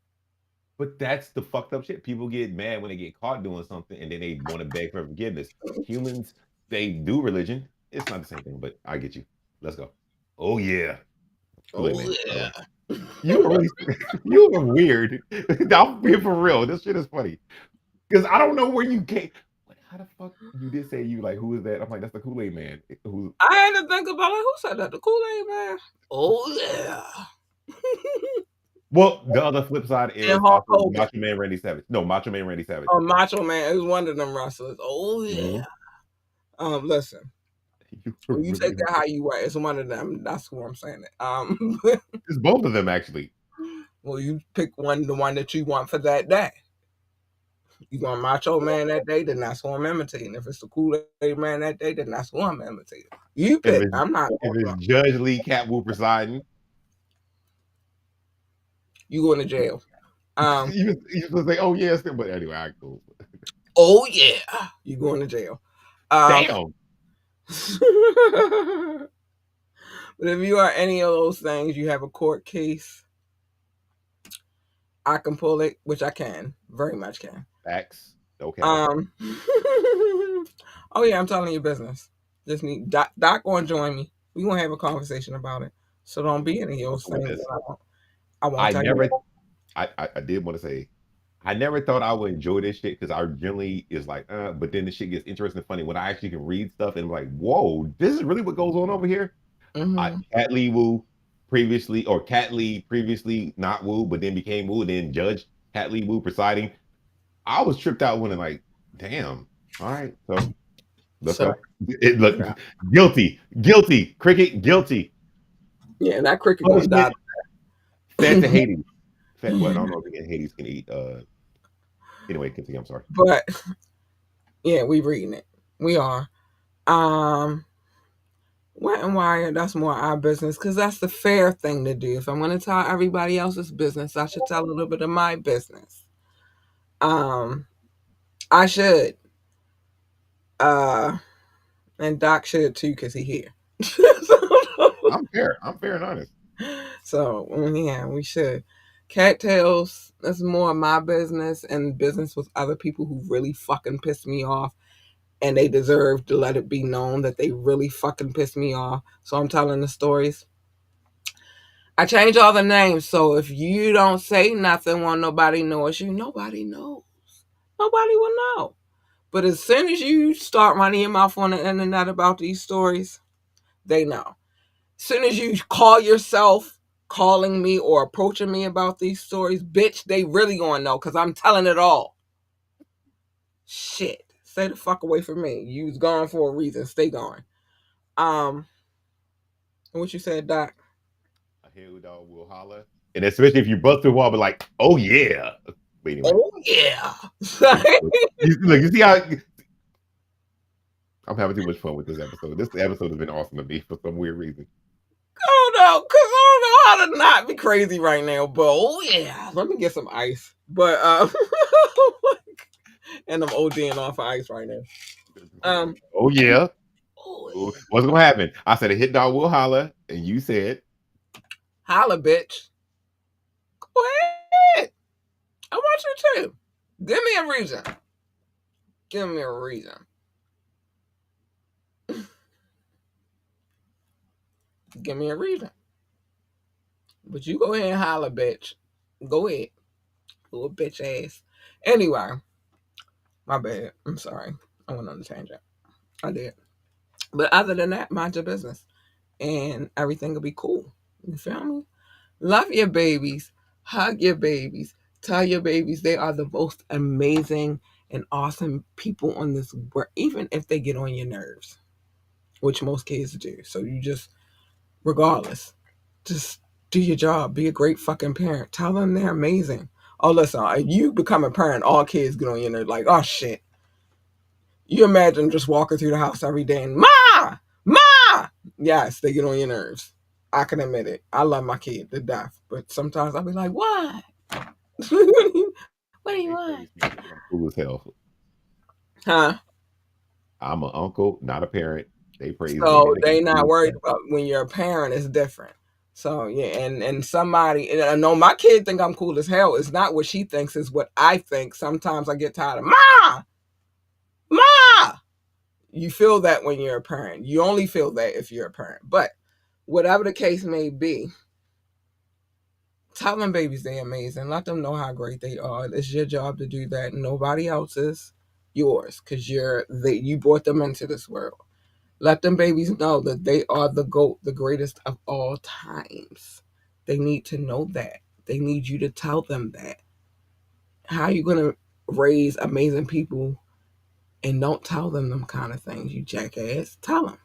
but that's the fucked up shit. People get mad when they get caught doing something and then they want to beg for forgiveness. Humans, they do religion. It's not the same thing, but I get you. Let's go. Oh yeah. Kool-Aid Oh man. By the way. yeah. You are really you are weird. I'm being for real. This shit is funny. Because I don't know where you came. How the fuck you did say you like who is that? I'm like, that's the Kool-Aid man. Who's I had to think about like who said that? The Kool-Aid man. Oh yeah. well, the other flip side And is Hulk also Hogan. Macho Man Randy Savage. No, Macho Man Randy Savage. Oh, Macho Man is one of them wrestlers. Oh Mhm. yeah. Listen. You were When you really take that how you want, it's one of them. That's who I'm saying it. it's both of them actually. well, you pick the one that you want for that day. You want Macho Man that day, then that's who I'm imitating. If it's the Kool-Aid Man that day, then that's who I'm imitating. You If pick. it's I'm not. if it's Judge Lee Catwood presiding, You going to jail. you supposed to say, "Oh yes," but anyway, I cool. Oh yeah, you going to jail. Um, Damn. but if you are any of those things, you have a court case. I can pull it, which I can, very much can. Facts. Okay. Oh yeah, I'm telling you business. Just need Doc going to join me. We gonna have a conversation about it. So don't be any of those With things this, that I won't I tell you. never. I did want to say, I never thought I would enjoy this shit because I generally is like, but then the shit gets interesting and funny when I actually can read stuff and I'm like, whoa, this is really what goes on over here. Mm-hmm. Cat Lee Wu previously, or Cat Lee previously not Wu, but then became Wu, then Judge Cat Lee Wu presiding. I was tripped out when I'm like, damn. All right, so let's So go. It look guilty, cricket, guilty. yeah, that cricket gonna die. Punishment fed to Hades. Fed, well, I don't know if again Hades can eat. Anyway, continue. I'm sorry. But yeah, we reading it. We are. Um, Wet and Wired, that's more our business because that's the fair thing to do. If I'm going to tell everybody else's business, I should tell a little bit of my business. I should. Uh, and Doc should too because he here. I'm fair. I'm fair and honest. So, yeah, we should. Cattails, that's more of my business and business with other people who really fucking piss me off. And they deserve to let it be known that they really fucking piss me off. So I'm telling the stories. I change all the names, so if you don't say nothing when nobody knows you, nobody knows. Nobody will know. But as soon as you start running your mouth on the internet about these stories, they know. As soon as you call yourself calling me or approaching me about these stories, bitch, they really gonna know because I'm telling it all. Shit. Stay the fuck away from me. You was gone for a reason. Stay gone. What you said, Doc? A hell dog will holler. And especially if you bust through the wall, but like, oh yeah. But anyway. Oh yeah. Look, you see how I'm having too much fun with this episode. This episode has been awesome to me for some weird reason. Oh no, because I don't know how to not be crazy right now. But oh yeah, let me get some ice. But and I'm ODing off of ice right now. Oh yeah. Oh, What's gonna happen? I said a hit dog will holler, and you said holla, bitch. Go ahead. I want you to. Give me a reason. Give me a reason. Give me a reason. But you go ahead and holla, bitch. Go ahead. Little bitch ass. Anyway, my bad. I'm sorry. I went on a tangent. I did. But other than that, mind your business. And everything will be cool. You feel me? Love your babies. Hug your babies. Tell your babies they are the most amazing and awesome people on this world, even if they get on your nerves, which most kids do. So you just, regardless, just do your job. Be a great fucking parent. Tell them they're amazing. Oh, listen, you become a parent, all kids get on your nerves. Like, oh shit. You imagine just walking through the house every day and Ma! Ma! Yes, they get on your nerves. I can admit it. I love my kid to death. But sometimes I'll be like, why? What do you want? I'm cool as hell. Huh? I'm an uncle, not a parent. They praise me. So They they not worried about when you're a parent, it's different. So yeah, and somebody, and I know my kid think I'm cool as hell. It's not what she thinks, it's what I think. Sometimes I get tired of Ma! Ma! You feel that when you're a parent. You only feel that if you're a parent. But whatever the case may be, tell them babies they're amazing. Let them know how great they are. It's your job to do that. Nobody else's. Yours, because you brought them into this world. Let them babies know that they are the GOAT, the greatest of all times. They need to know that. They need you to tell them that. How are you going to raise amazing people and don't tell them kind of things, you jackass? Tell them.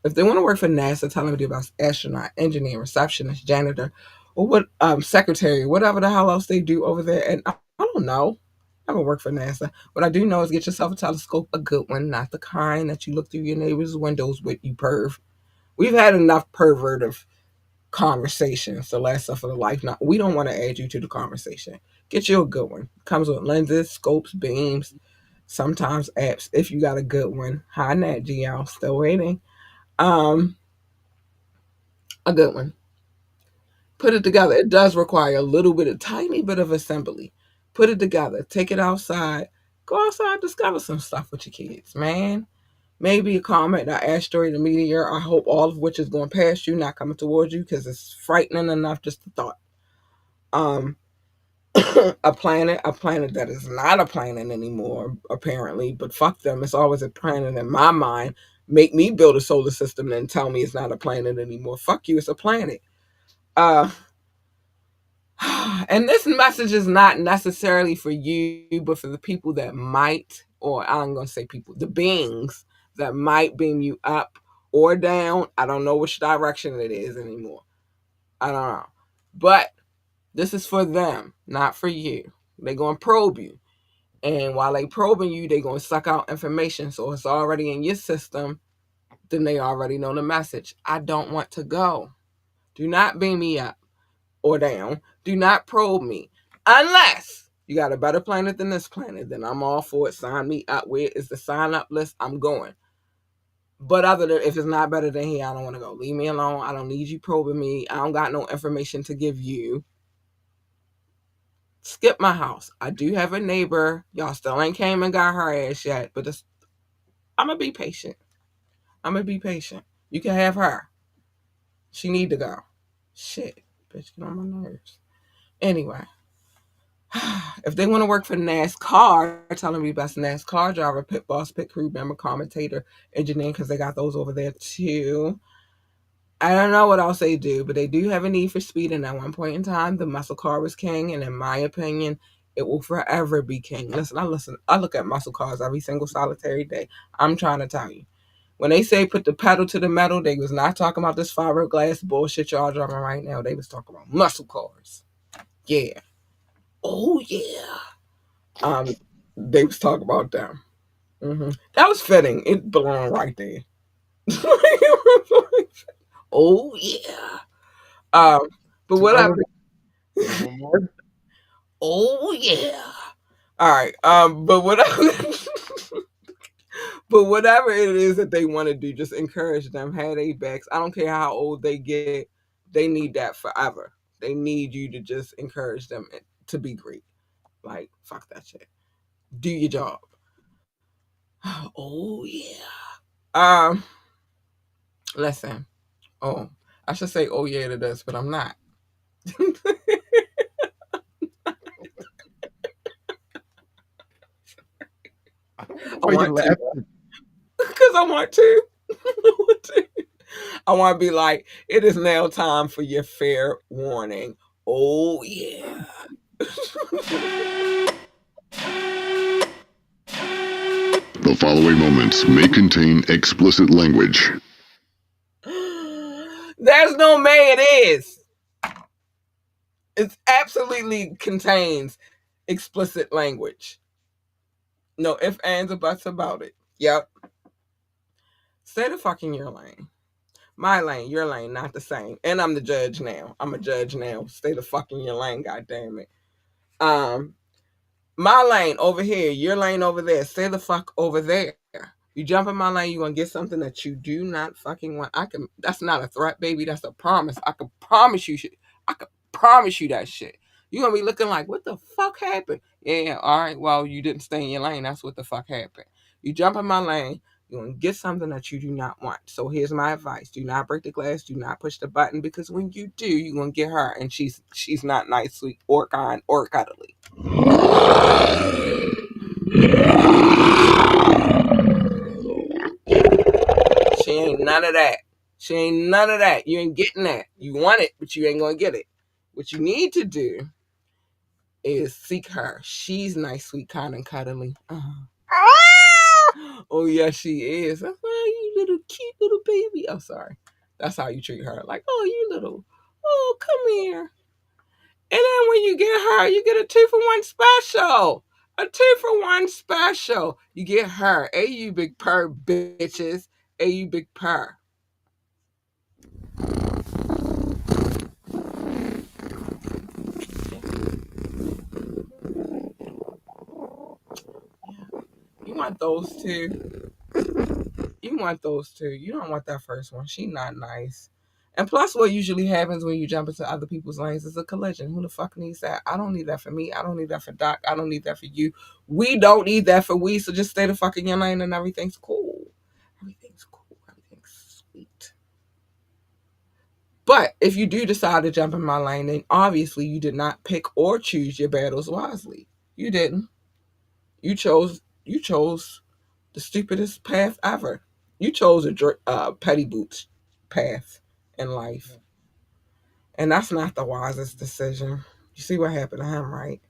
If they want to work for NASA, tell them to be about astronaut, engineer, receptionist, janitor, or what secretary, whatever the hell else they do over there. And I don't know. I haven't worked for NASA. What I do know is get yourself a telescope, a good one, not the kind that you look through your neighbor's windows with, you perv. We've had enough pervertive conversations to last us for the life. Now, we don't want to add you to the conversation. Get you a good one. Comes with lenses, scopes, beams, sometimes apps. If you got a good one, hi Nat Geo, still waiting. A good one. Put it together. It does require a little bit, a tiny bit of assembly. Put it together. Take it outside. Go outside, discover some stuff with your kids, man. Maybe a comet, an asteroid, a meteor. I hope all of which is going past you, not coming towards you, because it's frightening enough just the thought. A planet that is not a planet anymore, apparently, but fuck them. It's always a planet in my mind. Make me build a solar system and tell me it's not a planet anymore. Fuck you, it's a planet. And this message is not necessarily for you, but for the people that might, or I'm going to say people, the beings that might beam you up or down. I don't know which direction it is anymore. I don't know. But this is for them, not for you. They're going to probe you. And while they probing you, they're going to suck out information. So it's already in your system. then they already know the message. I don't want to go. Do not beam me up or down. Do not probe me. Unless you got a better planet than this planet, then I'm all for it. Sign me up. Where is the sign up list? I'm going. But other than if it's not better than here, I don't want to go. Leave me alone. I don't need you probing me. I don't got no information to give you. Skip my house. I do have a neighbor. Y'all still ain't came and got her ass yet. But I'm going to be patient. I'm going to be patient. You can have her. She need to go. Shit. Bitch, get on my nerves. Anyway. If they want to work for NASCAR, tell them be best NASCAR driver, pit boss, pit crew member, commentator, engineer, because they got those over there too. I don't know what else they do, but they do have a need for speed. And at one point in time, the muscle car was king. And in my opinion, it will forever be king. I look at muscle cars every single solitary day. I'm trying to tell you. When they say put the pedal to the metal, they was not talking about this fiberglass bullshit y'all driving right now. They was talking about muscle cars. Yeah. Oh, yeah. They was talking about them. That was fitting. It belonged right there. Oh, yeah. But whatever. Oh, yeah. All right. But whatever. But whatever it is that they want to do, just encourage them. Have their backs. I don't care how old they get. They need that forever. They need you to just encourage them to be great. Like, fuck that shit. Do your job. Oh, yeah. Listen. Oh, I should say, oh, yeah, to this, but I'm not. I want to. Because I want to. I want to be like, it is now time for your fair warning. Oh, yeah. The following moments may contain explicit language. There's no may, it is. It absolutely contains explicit language. No ifs, ands, or buts about it. Yep. Stay the fuck in your lane. My lane, your lane, not the same. And I'm the judge now. I'm a judge now. Stay the fuck in your lane, goddammit. My lane over here, your lane over there. Stay the fuck over there. You jump in my lane, you're gonna get something that you do not fucking want. That's not a threat, baby. That's a promise. I can promise you shit. I can promise you that shit. You're gonna be looking like, what the fuck happened? Yeah, all right, well, you didn't stay in your lane. That's what the fuck happened. You jump in my lane, you're gonna get something that you do not want. So here's my advice. Do not break the glass, do not push the button, because when you do, you're gonna get her, and she's not nice, sweet, or kind, or cuddly. She ain't none of that. She ain't none of that. You ain't getting that. You want it, but you ain't gonna get it. What you need to do is seek her. She's nice, sweet, kind, and cuddly. Oh yeah, she is. Oh, you little cute little baby. Oh, sorry. That's how you treat her. Like, oh, you little. Oh, come here. And then when you get her, you get a 2-for-1 special. A 2-for-1 special. You get her. Hey, you big purr bitches. Hey, you big purr. You want those two. You want those two. You don't want that first one. She not nice. And plus, what usually happens when you jump into other people's lanes is a collision. Who the fuck needs that? I don't need that for me. I don't need that for Doc. I don't need that for you. We don't need that for we. So just stay the fuck in your lane and everything's cool. Everything's cool. Everything's sweet. But if you do decide to jump in my lane, then obviously you did not pick or choose your battles wisely. You didn't. You chose the stupidest path ever. You chose a petty boots path in life. And that's not the wisest decision. You see what happened to him, right?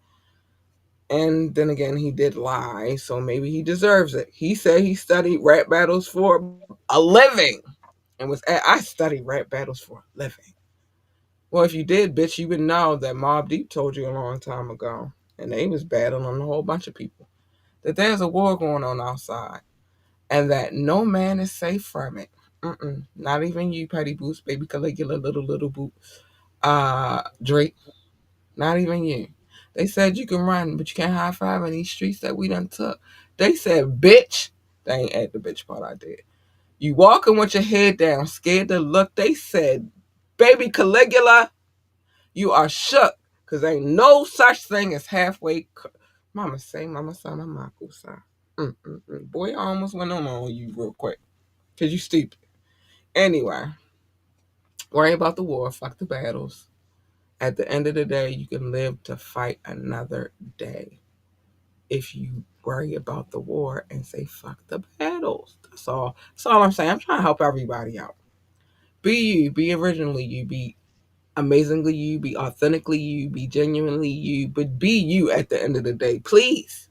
And then again, he did lie, so maybe he deserves it. He said he studied rap battles for a living. And I studied rap battles for a living. Well, if you did, bitch, you would know that Mobb Deep told you a long time ago. And they was battling a whole bunch of people. That there's a war going on outside. And that no man is safe from it. Not even you, Petty Boots, Baby Caligula, Little Boot. Drake. Not even you. They said you can run, but you can't high five in these streets that we done took. They said, bitch. They ain't at the bitch part I did. You walking with your head down, scared to look. They said, baby Caligula, you are shook. Because ain't no such thing as halfway. Mama say, mama son, I'm not cool, son. Boy, I almost went on you real quick. Because you stupid. Anyway, worry about the war. Fuck the battles. At the end of the day, you can live to fight another day. If you worry about the war and say fuck the battles. That's all. That's all I'm saying. I'm trying to help everybody out. Be you. Be originally you. Be amazingly you. Be authentically you. Be genuinely you. But be you at the end of the day. Please.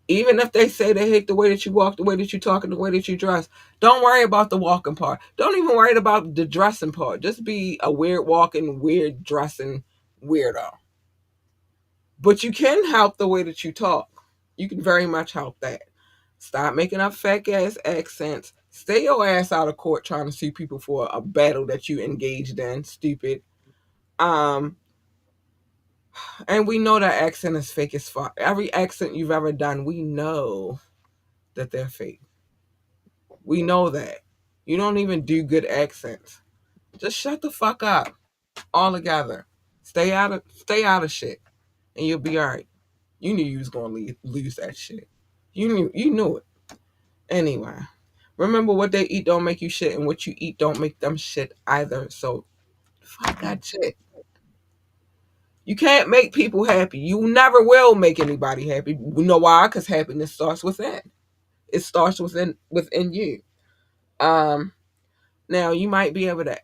Even if they say they hate the way that you walk, the way that you talk, and the way that you dress, don't worry about the walking part. Don't even worry about the dressing part. Just be a weird walking, weird dressing weirdo. But you can help the way that you talk. You can very much help that. Stop making up fake ass accents. Stay your ass out of court trying to sue people for a battle that you engaged in. Stupid. And we know that accent is fake as fuck. Every accent you've ever done, we know that they're fake. We know that. You don't even do good accents. Just shut the fuck up altogether. Stay out of shit, and you'll be all right. You knew you was gonna lose that shit. You knew it. Anyway, remember what they eat don't make you shit, and what you eat don't make them shit either. So fuck that shit. You can't make people happy. You never will make anybody happy. You know why? Because happiness starts within. It starts within you. Um, Now you might be able to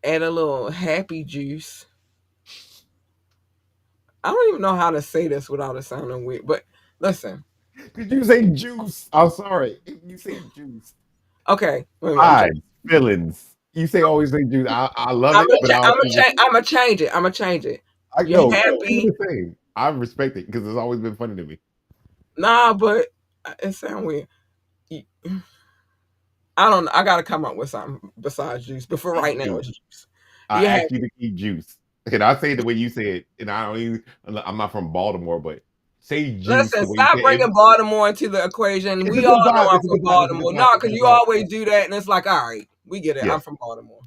add a little happy juice. I don't even know how to say this without it sounding weird, but listen. Did you say juice? I'm sorry. You say juice. Okay, wait a minute. Vibes, feelings. You say always say juice. I love it, but I I'm also just gonna change it. I'm gonna change it. I You're know happy. the same. I respect it because it's always been funny to me. Nah, but it sounds weird. I don't know. I gotta come up with something besides juice. But for right now, it's juice. I You have asked you to eat juice. And I say it the way you say it. And I don't even I'm not from Baltimore, but say juice listen. the way you Stop say it. bringing Baltimore into the equation. It's a We good all know vibe. I'm It's a from good vibe. It's a good Baltimore. vibe. No, It's a because good you vibe. always do that, and it's like, all right, we get it. Yeah. I'm from Baltimore.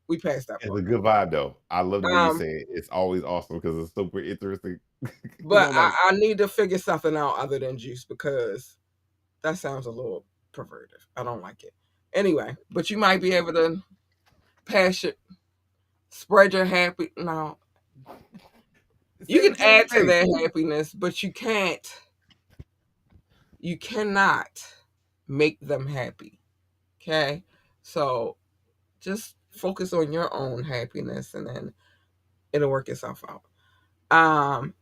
We passed that It's part. a good vibe though. I love the way you Um, say it. It's always awesome because it's super interesting. Because but I'm like, I need to figure something out other than juice because that sounds a little perverted. I don't like it. Anyway, but you might be able to pass it, spread your happy. No, you say can the same add to thing. their happiness, but you can't. You cannot make them happy. Okay, so just focus on your own happiness, and then it'll work itself out. Um,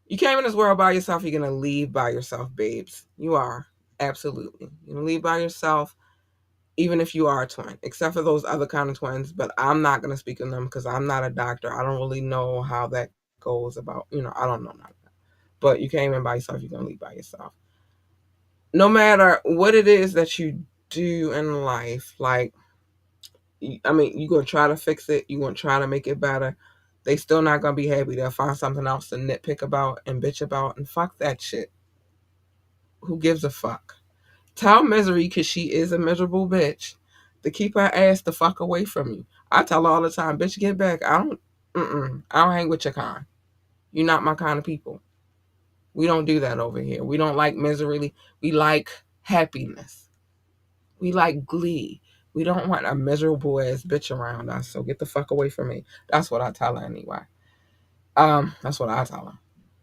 you came in this world by yourself. You're gonna leave by yourself, babes. You are absolutely. You're gonna leave by yourself, even if you are a twin, except for those other kind of twins. But I'm not gonna speak on them because I'm not a doctor. I don't really know how that goes about. I don't know none of that. But you came in by yourself. You're gonna leave by yourself. No matter what it is that you do in life, like you're gonna try to fix it. You're gonna try to make it better. They still not gonna be happy. They'll find something else to nitpick about and bitch about, and fuck that shit. Who gives a fuck? Tell Misery, because she is a miserable bitch, to keep her ass the fuck away from you. I tell her all the time, bitch, get back. I don't hang with your kind. You're not my kind of people. We don't do that over here. We don't like misery. We like happiness. We like glee. We don't want a miserable ass bitch around us. So get the fuck away from me. That's what I tell her anyway. That's what I tell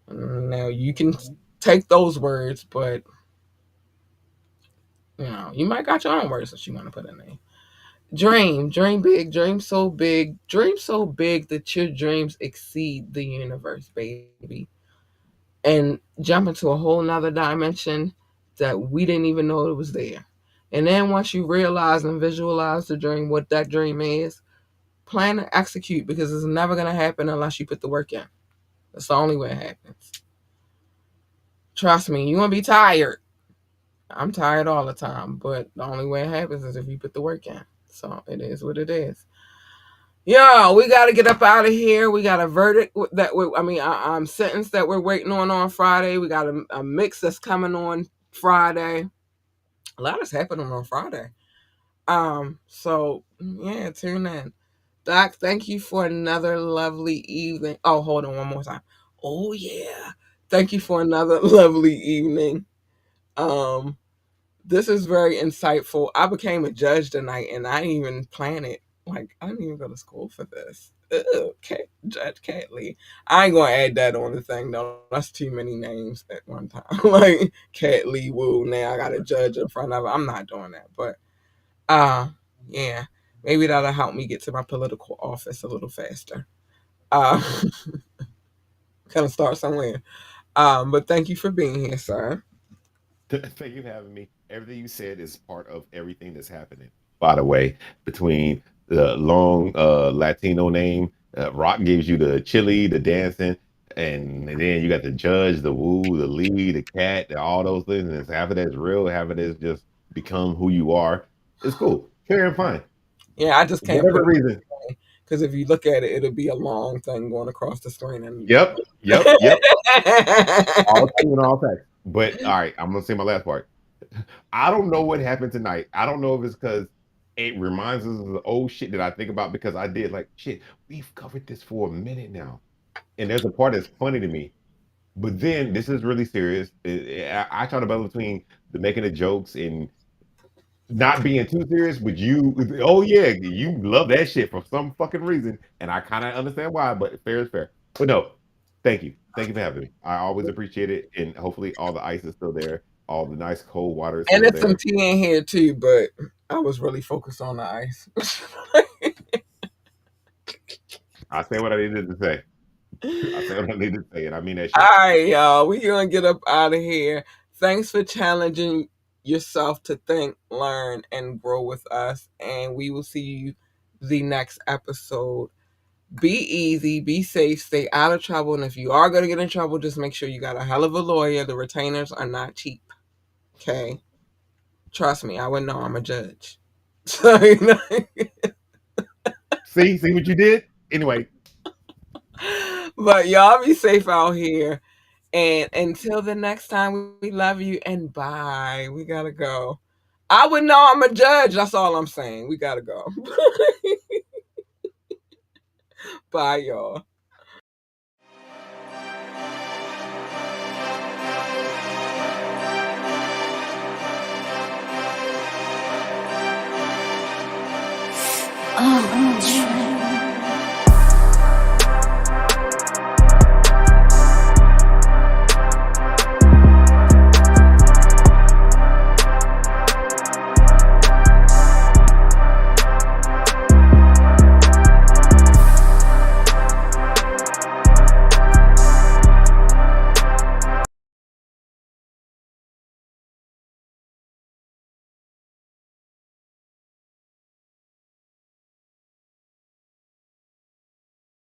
her. Now you can take those words, but you might got your own words that you want to put in there. Dream big, dream so big that your dreams exceed the universe, baby. And jump into a whole nother dimension that we didn't even know it was there. And then once you realize and visualize the dream, what that dream is, plan and execute because it's never going to happen unless you put the work in. That's the only way it happens. Trust me, you're going to be tired. I'm tired all the time, but the only way it happens is if you put the work in. So it is what it is. Yeah, we got to get up out of here. We got a verdict I'm sentence that we're waiting on Friday. We got a mix that's coming on Friday. A lot is happening on Friday. So yeah, tune in. Doc, thank you for another lovely evening. Oh, hold on one more time. Oh yeah. Thank you for another lovely evening. Um, this is very insightful. I became a judge tonight and I didn't even plan it. Like, I didn't even go to school for this. Judge Cat Lee. I ain't gonna add that on the thing though. That's too many names at one time. Like Cat Lee Woo. Now I got a judge in front of it. I'm not doing that. But yeah. Maybe that'll help me get to my political office a little faster. Uh kind of start somewhere. But thank you for being here, sir. Thank you for having me. Everything you said is part of everything that's happening. By the way, between the long Latino name, Rock gives you the chili, the dancing, and then you got the judge, the woo, the lead, the cat, all those things. And it's half of that's real, half of it's just become who you are. It's cool, fair and fine. Yeah, I just For can't put whatever it reason. because if you look at it, it'll be a long thing going across the screen. And Yep. All true and all facts. But all right, I'm gonna say my last part. I don't know what happened tonight. I don't know if it's because it reminds us of the old shit that I think about because I did like shit. We've covered this for a minute now, and there's a part that's funny to me. But then this is really serious. I try to balance between the making the jokes and not being too serious. But you, oh yeah, you love that shit for some fucking reason, and I kind of understand why. But fair is fair. But no, thank you for having me. I always appreciate it, and hopefully all the ice is still there, all the nice cold water is and still there's some there. tea in here too, but I was really focused on the ice. I say what I needed to say. I say what I needed to say, and I mean that All shit. right, y'all. We gonna get up out of here. Thanks for challenging yourself to think, learn, and grow with us. And we will see you the next episode. Be easy, be safe, stay out of trouble. And if you are gonna get in trouble, just make sure you got a hell of a lawyer. The retainers are not cheap. Okay. Trust me, I would know I'm a judge. So See what you did? Anyway, but y'all be safe out here. And until the next time, we love you and bye. We gotta go. I would know I'm a judge. That's all I'm saying. We gotta go. Bye, y'all.